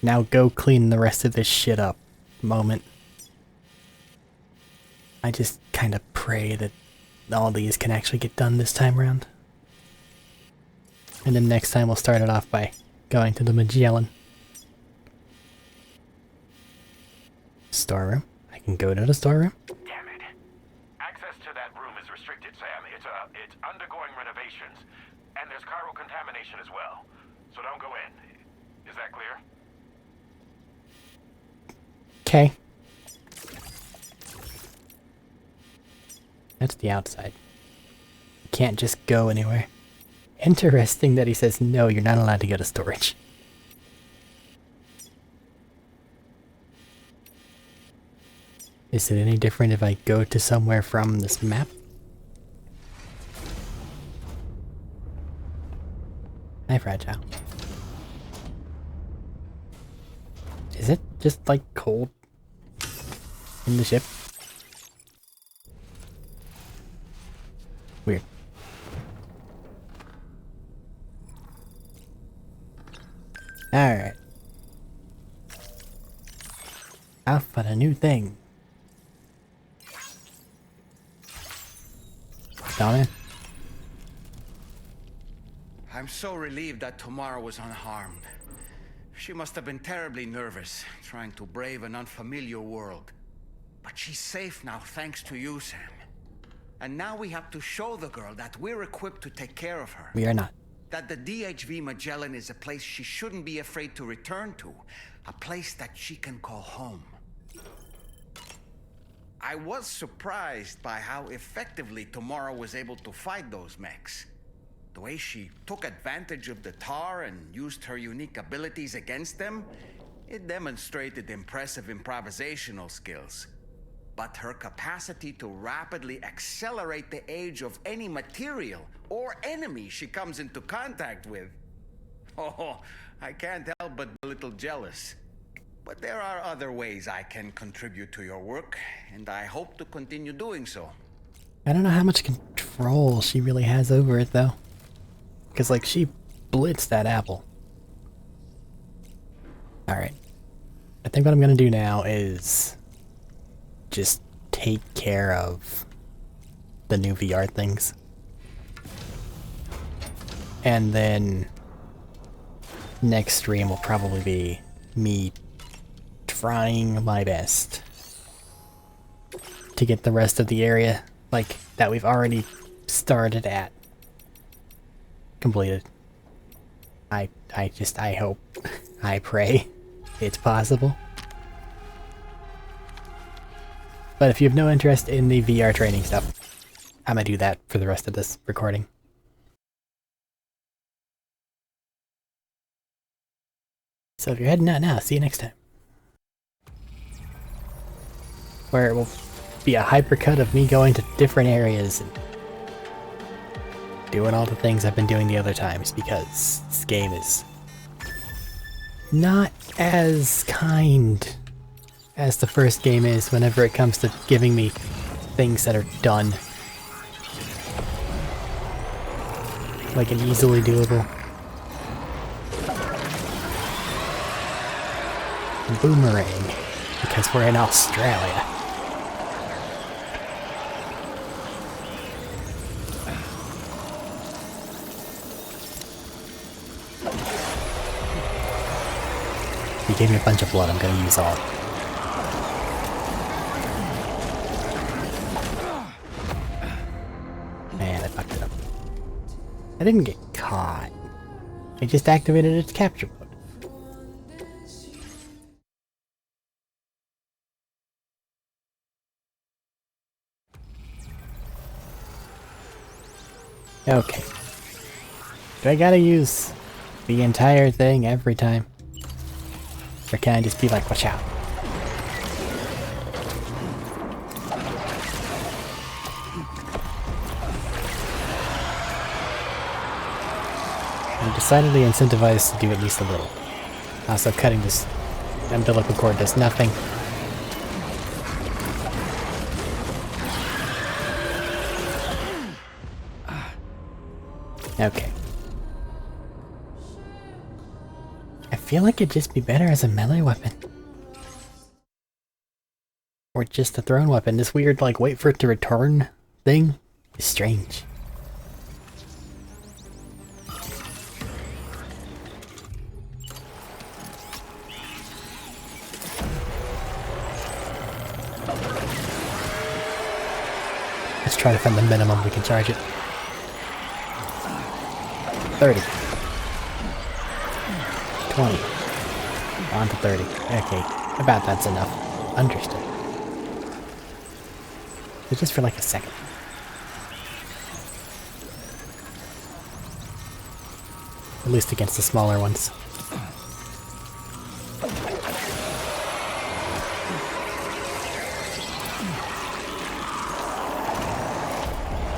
now go clean the rest of this shit up moment. I just kind of pray that all these can actually get done this time around. And then next time we'll start it off by going to the Magellan. Storeroom. I can go to the storeroom.
Damn it. Access to that room is restricted, Sam. It's undergoing renovations. And there's chiral contamination as well. So don't go in. Is that clear?
Okay. That's the outside. You can't just go anywhere. Interesting that he says, no, you're not allowed to go to storage. Is it any different if I go to somewhere from this map? Hi, Fragile. Is it just like cold in the ship? Weird. Alright. Off on a new thing. Down in.
I'm so relieved that Tamara was unharmed. She must have been terribly nervous, trying to brave an unfamiliar world. But she's safe now, thanks to you, Sam. And now we have to show the girl that we're equipped to take care of her.
We are not.
That the DHV Magellan is a place she shouldn't be afraid to return to. A place that she can call home. I was surprised by how effectively Tamara was able to fight those mechs. The way she took advantage of the tar and used her unique abilities against them, it demonstrated impressive improvisational skills. But her capacity to rapidly accelerate the age of any material or enemy she comes into contact with. Oh, I can't help but be a little jealous. But there are other ways I can contribute to your work, and I hope to continue doing so.
I don't know how much control she really has over it, though. Because, like, she blitzed that apple. Alright. I think what I'm gonna do now is just take care of the new VR things. And then next stream will probably be me trying my best to get the rest of the area, like, that we've already started at, completed. I hope, I pray it's possible. But if you have no interest in the VR training stuff, I'm gonna do that for the rest of this recording. So if you're heading out now, see you next time. Where it will be a hypercut of me going to different areas and doing all the things I've been doing the other times, because this game is not as kind as the first game is whenever it comes to giving me things that are done. Like an easily doable. Boomerang, because we're in Australia. He gave me a bunch of blood, I'm gonna use all. Man, I fucked it up. I didn't get caught. I just activated its capture mode. Okay. Do I gotta use the entire thing every time? Or can I just be like, watch out? I'm decidedly incentivized to do at least a little. Also, cutting this umbilical cord does nothing. Okay. I feel like it'd just be better as a melee weapon. Or just a thrown weapon. This weird, like, wait for it to return thing is strange. Let's try to find the minimum we can charge it. 30. 20. On to 30. Okay, about that's enough. Understood. But just for like a second. At least against the smaller ones.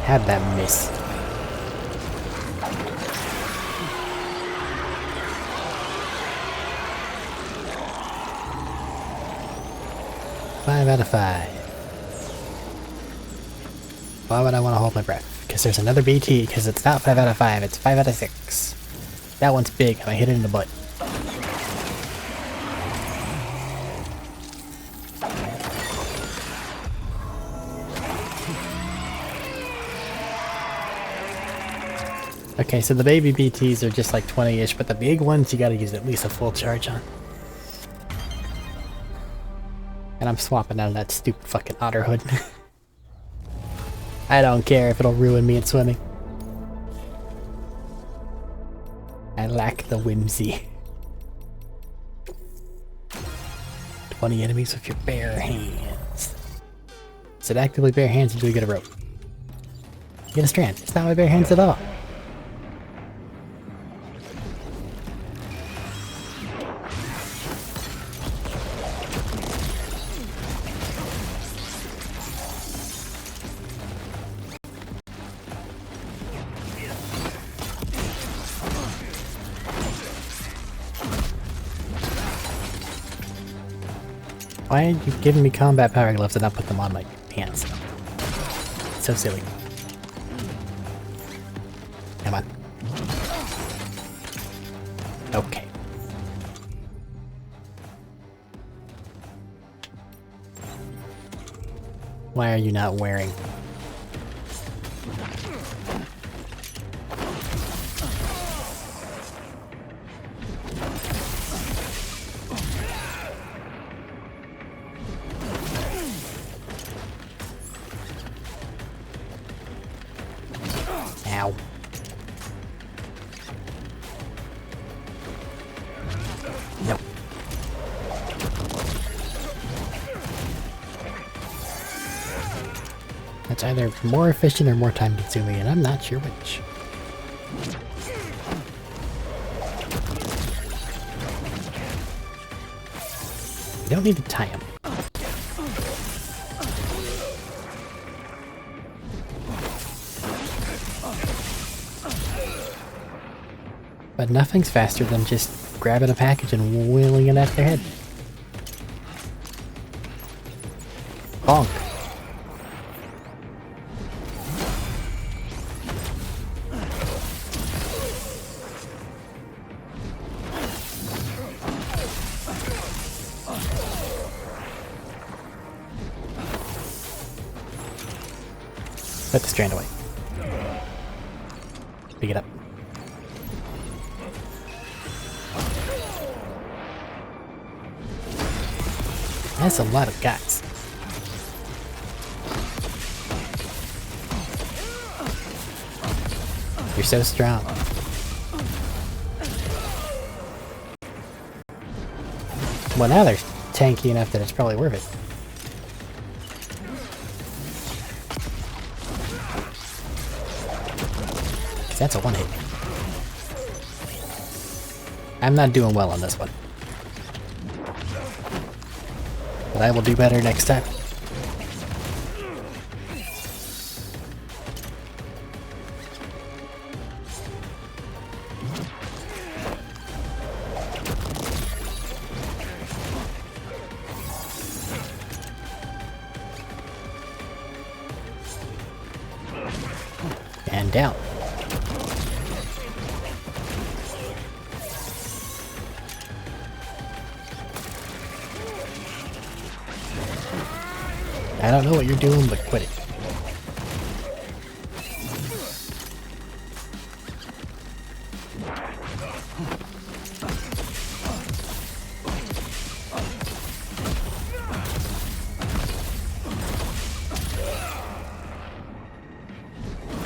Had that miss. Five out of 5. Why would I want to hold my breath? Because there's another BT, because it's not 5 out of 5, it's 5 out of 6. That one's big, and I hit it in the butt. Okay, so the baby BTs are just like 20-ish, but the big ones you gotta use at least a full charge on. And I'm swapping out of that stupid fucking otter hood. I don't care if it'll ruin me at swimming. I lack the whimsy. 20 enemies with your bare hands. Is it actively bare hands or do we get a rope? You get a strand. It's not my bare hands at all. Why are you giving me combat power gloves and not put them on my hands? So silly. Come on. Okay. Why are you not wearing? Ow. Nope. That's either more efficient or more time consuming, and I'm not sure which. You don't need to tie him. But nothing's faster than just grabbing a package and wheeling it at their head. Bonk. Put the strand away. Pick it up. That's a lot of guys. You're so strong. Well, now they're tanky enough that it's probably worth it. That's a one hit. I'm not doing well on this one. But I will do better next time. And down. I don't know what you're doing, but quit it.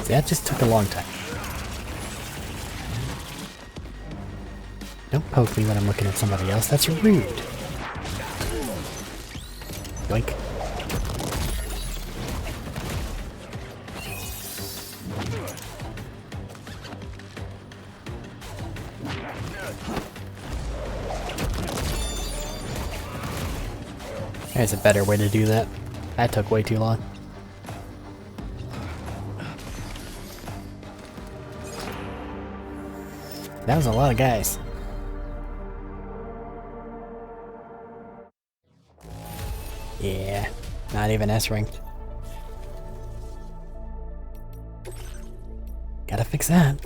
See, that just took a long time. Don't poke me when I'm looking at somebody else, that's rude. Yoink. There's a better way to do that. That took way too long. That was a lot of guys. Yeah, not even S-ranked. Gotta fix that.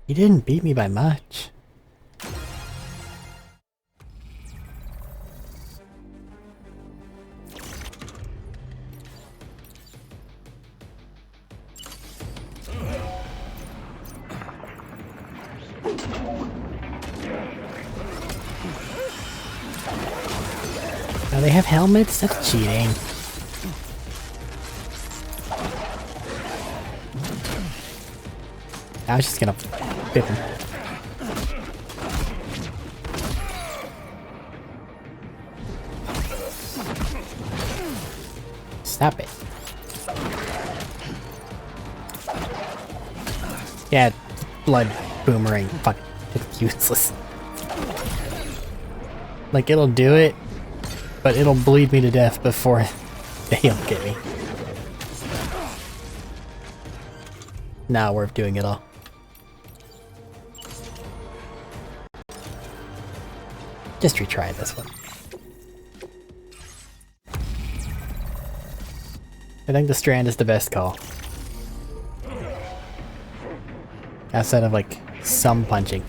You didn't beat me by much. Oh, they have helmets? That's cheating. I was just gonna bip him. Stop it. Yeah, blood boomerang. Fuck, it's useless. Like, it'll do it, but it'll bleed me to death before they'll get me. Not worth doing it all. Just retry this one. I think the Strand is the best call. Outside of, like, some punching.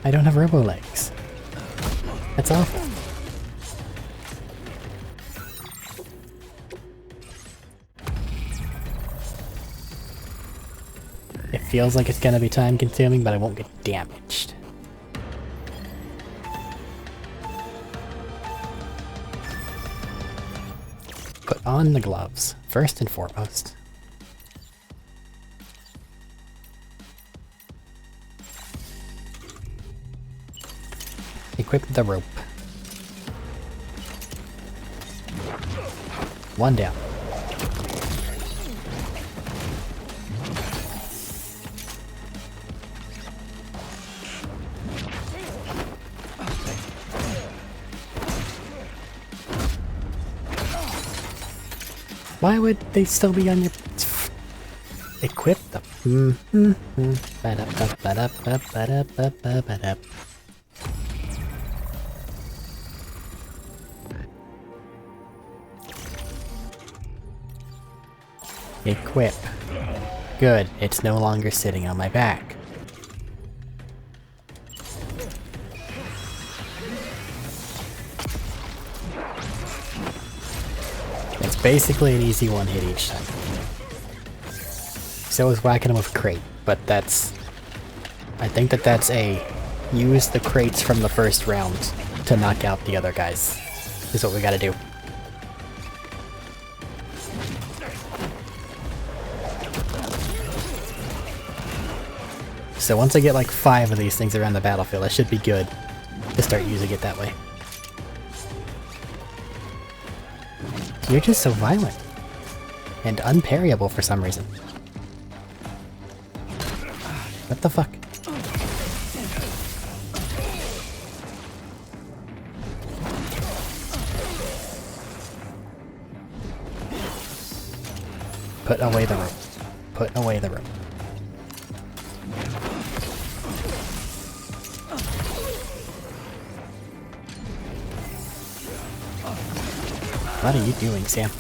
I don't have robo legs. That's awful. It feels like it's gonna be time consuming, but I won't get damaged. Put on the gloves, first and foremost. Equip the rope. One down. Why would they still be on your... Equip them. Equip. Good, it's no longer sitting on my back. It's basically an easy one hit each time. So is whacking him with a crate, but that's I think that that's a use the crates from the first round to knock out the other guys. Is what we gotta do. So once I get like 5 of these things around the battlefield, I should be good to start using it that way. You're just so violent. And unparryable for some reason. What the fuck? Put away the rope. Put away the rope. What are you doing, Sam?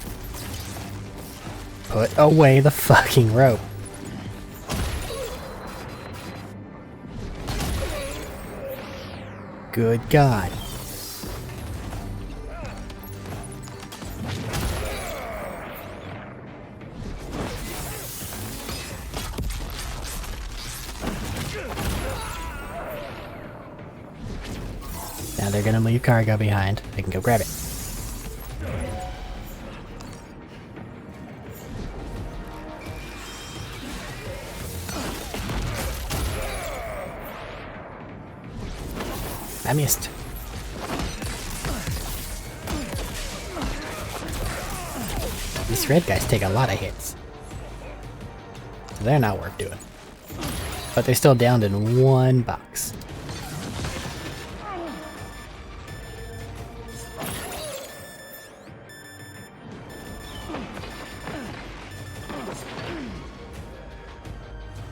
Put away the fucking rope. Good God. Now they're gonna leave cargo behind. I can go grab it. I missed. These red guys take a lot of hits. So they're not worth doing. But they're still downed in 1 box.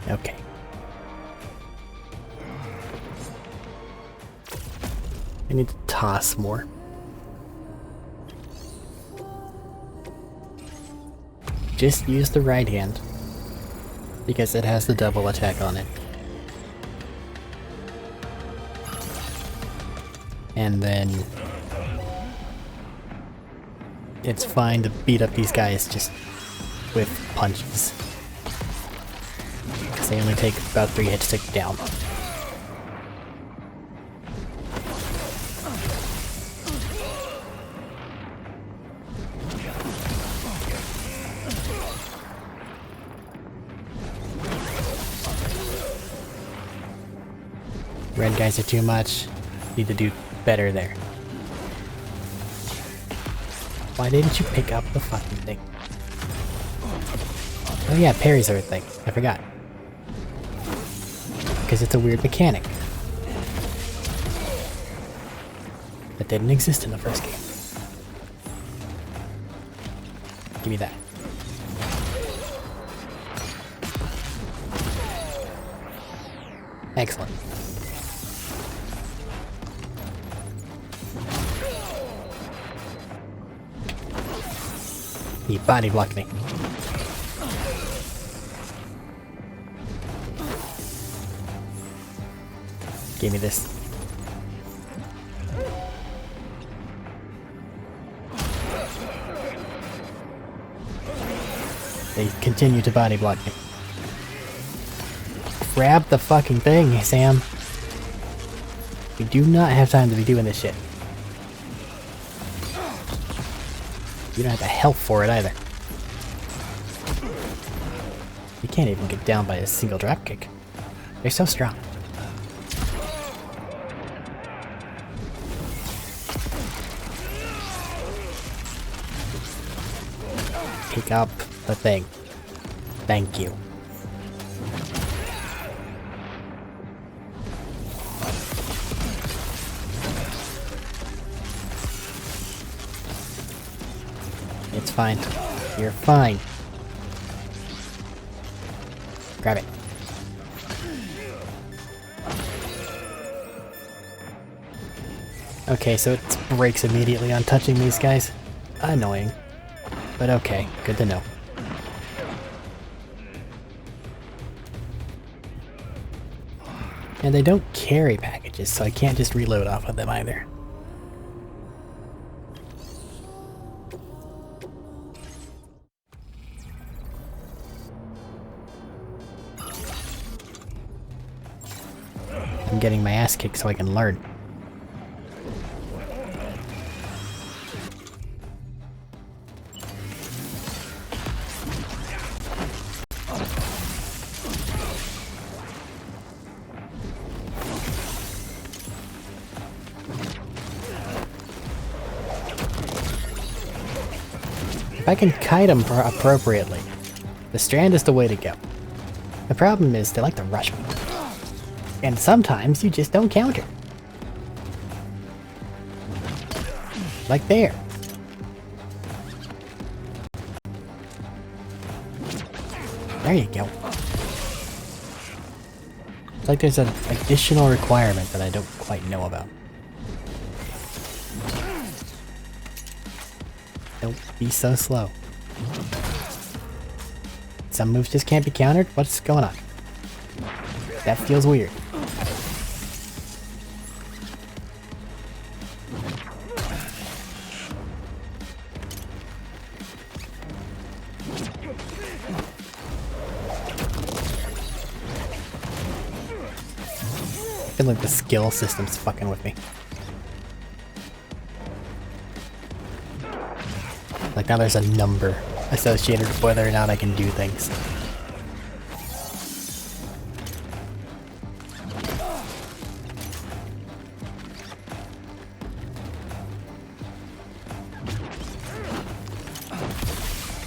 Okay. I need to toss more. Just use the right hand, because it has the double attack on it. And then it's fine to beat up these guys just with punches. Because they only take about 3 hits to take down. Red guys are too much. Need to do better there. Why didn't you pick up the fucking thing? Oh yeah, parries are a thing. I forgot. Because it's a weird mechanic. That didn't exist in the first game. Give me that. Excellent. He body blocked me. Give me this. They continue to body block me. Grab the fucking thing, Sam. We do not have time to be doing this shit. You don't have the health for it either. You can't even get down by a single dropkick. They're so strong. Pick up the thing. Thank you. It's fine. You're fine. Grab it. Okay, so it breaks immediately on touching these guys. Annoying. But okay, good to know. And they don't carry packages, so I can't just reload off of them either. from getting my ass kicked so I can learn. If I can kite them appropriately, the Strand is the way to go. The problem is they like to rush me. And sometimes you just don't counter. Like there. There you go. It's like there's an additional requirement that I don't quite know about. Don't be so slow. Some moves just can't be countered? What's going on? That feels weird. I feel like the skill system's fucking with me. Like now there's a number associated with whether or not I can do things.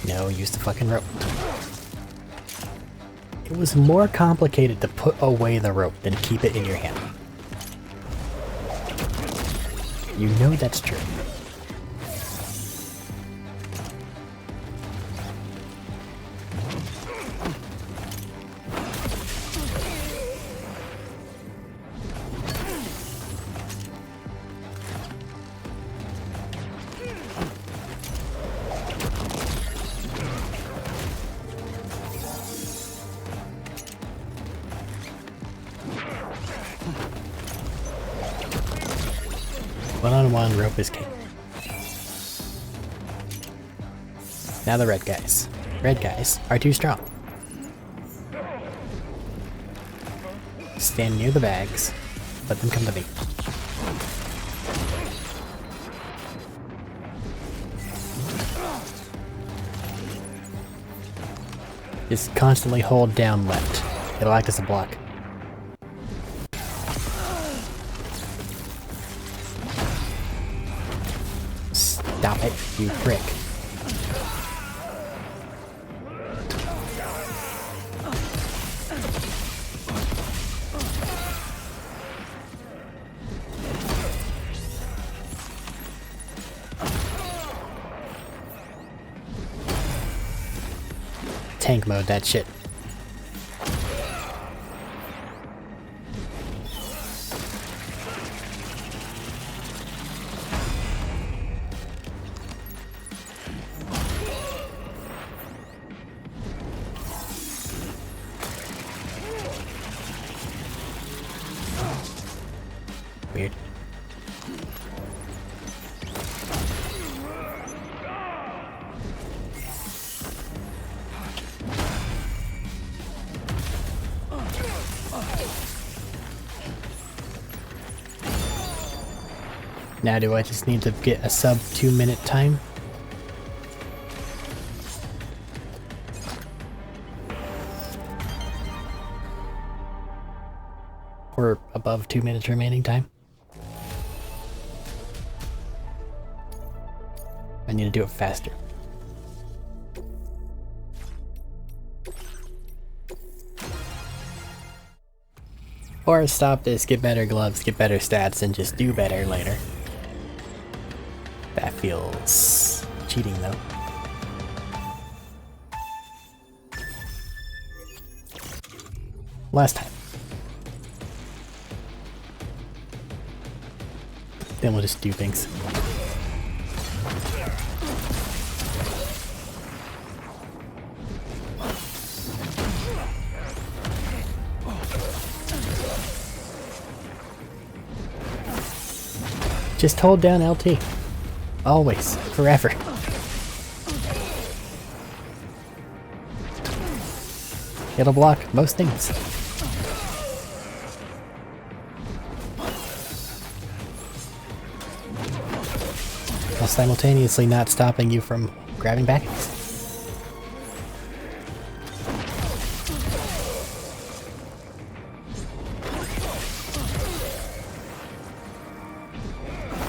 No, use the fucking rope. It was more complicated to put away the rope than keep it in your hand. You know that's true. One-on-one rope is king. Now the red guys. Red guys are too strong. Stand near the bags. Let them come to me. Just constantly hold down left. It'll act as a block. Stop it, you prick. Tank mode that shit. Weird. Now do I just need to get a sub 2-minute time? Or above 2 minutes remaining time? I need to do it faster. Or stop this, get better gloves, get better stats, and just do better later. That feels cheating though. Last time. Then we'll just do things. Just hold down LT. Always. Forever. It'll block most things. while simultaneously not stopping you from grabbing back.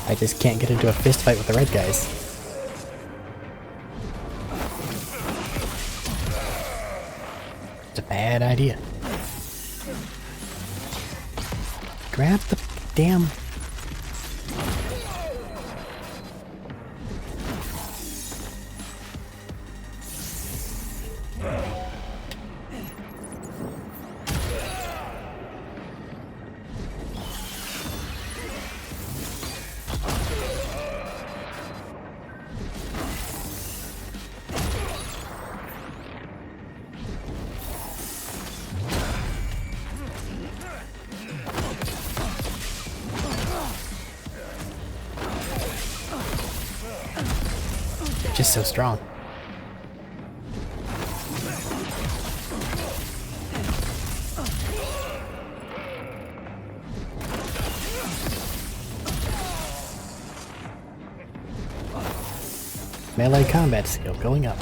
I just can't get into a fist fight with the red guys. It's a bad idea. Grab the damn... just so strong. Melee combat skill going up.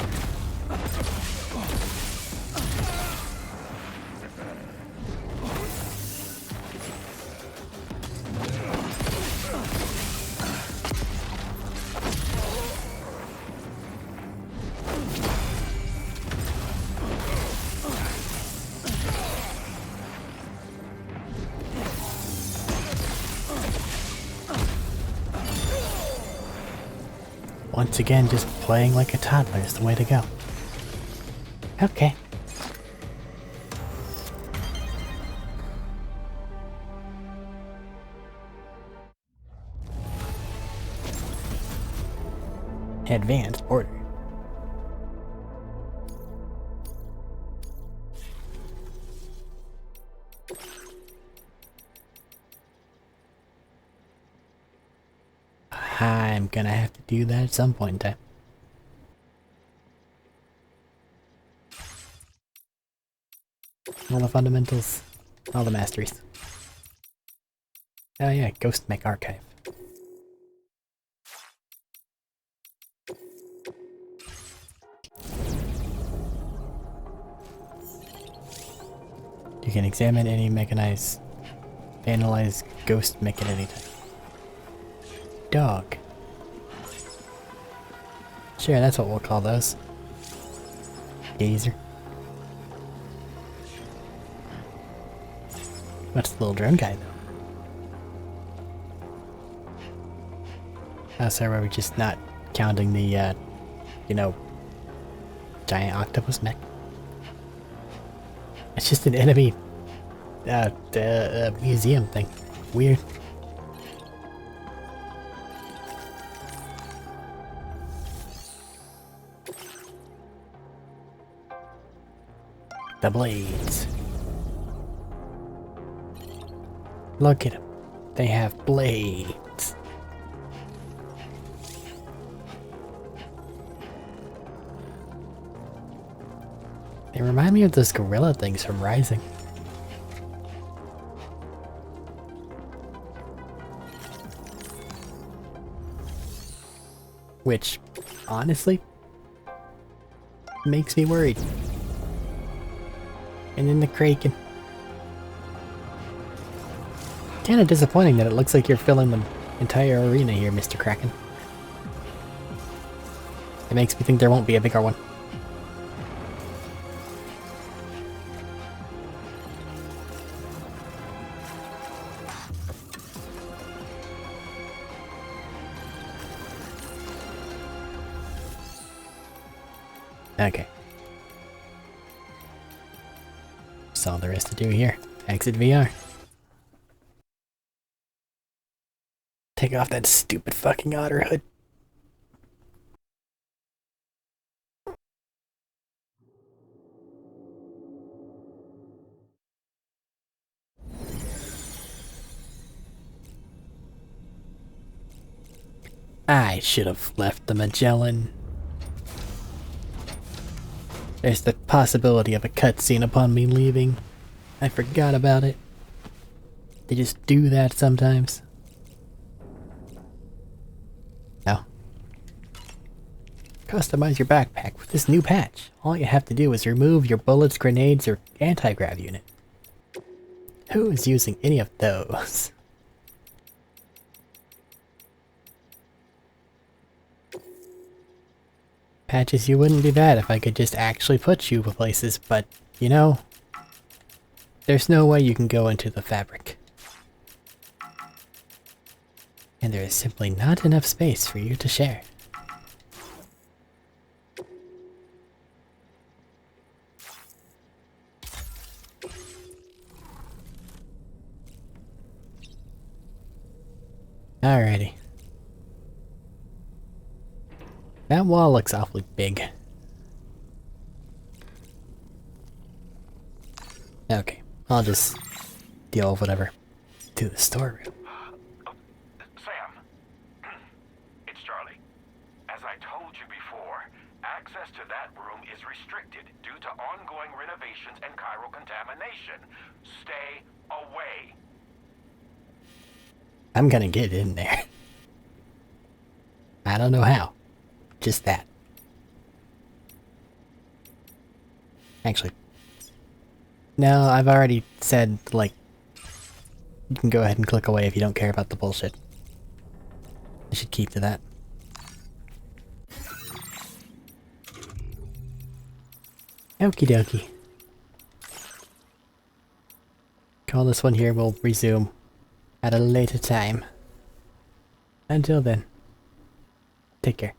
Once again, just playing like a toddler is the way to go. Okay. Advanced order. I'm gonna have to do that at some point in time. All the fundamentals, all the masteries. Oh yeah, Ghost Mech Archive. You can examine any mechanized, analyze ghost mech at any time. Dog. Sure, that's what we'll call those. Gazer. What's the little drone guy, though? Oh, sorry, are we just not counting the, you know, giant octopus mech? It's just an enemy, museum thing. Weird. The blades. Look at them. They have blades. They remind me of those gorilla things from Rising. Which, honestly, makes me worried. And then the Kraken. Kinda disappointing that it looks like you're filling the entire arena here, Mr. Kraken. It makes me think there won't be a bigger one. Okay. That's all there is to do here. Exit VR. Take off that stupid fucking otter hood. I should have left the Magellan. There's the possibility of a cutscene upon me leaving. I forgot about it. They just do that sometimes. No. Customize your backpack with this new patch. All you have to do is remove your bullets, grenades, or anti-grav unit. Who is using any of those? Patches, you wouldn't do that if I could just actually put you places, but, you know, there's no way you can go into the fabric. And there is simply not enough space for you to share. Alrighty. That wall looks awfully big. Okay, I'll just deal with whatever. To the storeroom.
Sam, it's Charlie. As I told you before, access to that room is restricted due to ongoing renovations and chiral contamination. Stay away.
I'm gonna get in there. I don't know how. Just that. Actually. No, I've already said, like, you can go ahead and click away if you don't care about the bullshit. I should keep to that. Okie dokie. Call this one here, we'll resume at a later time. Until then, take care.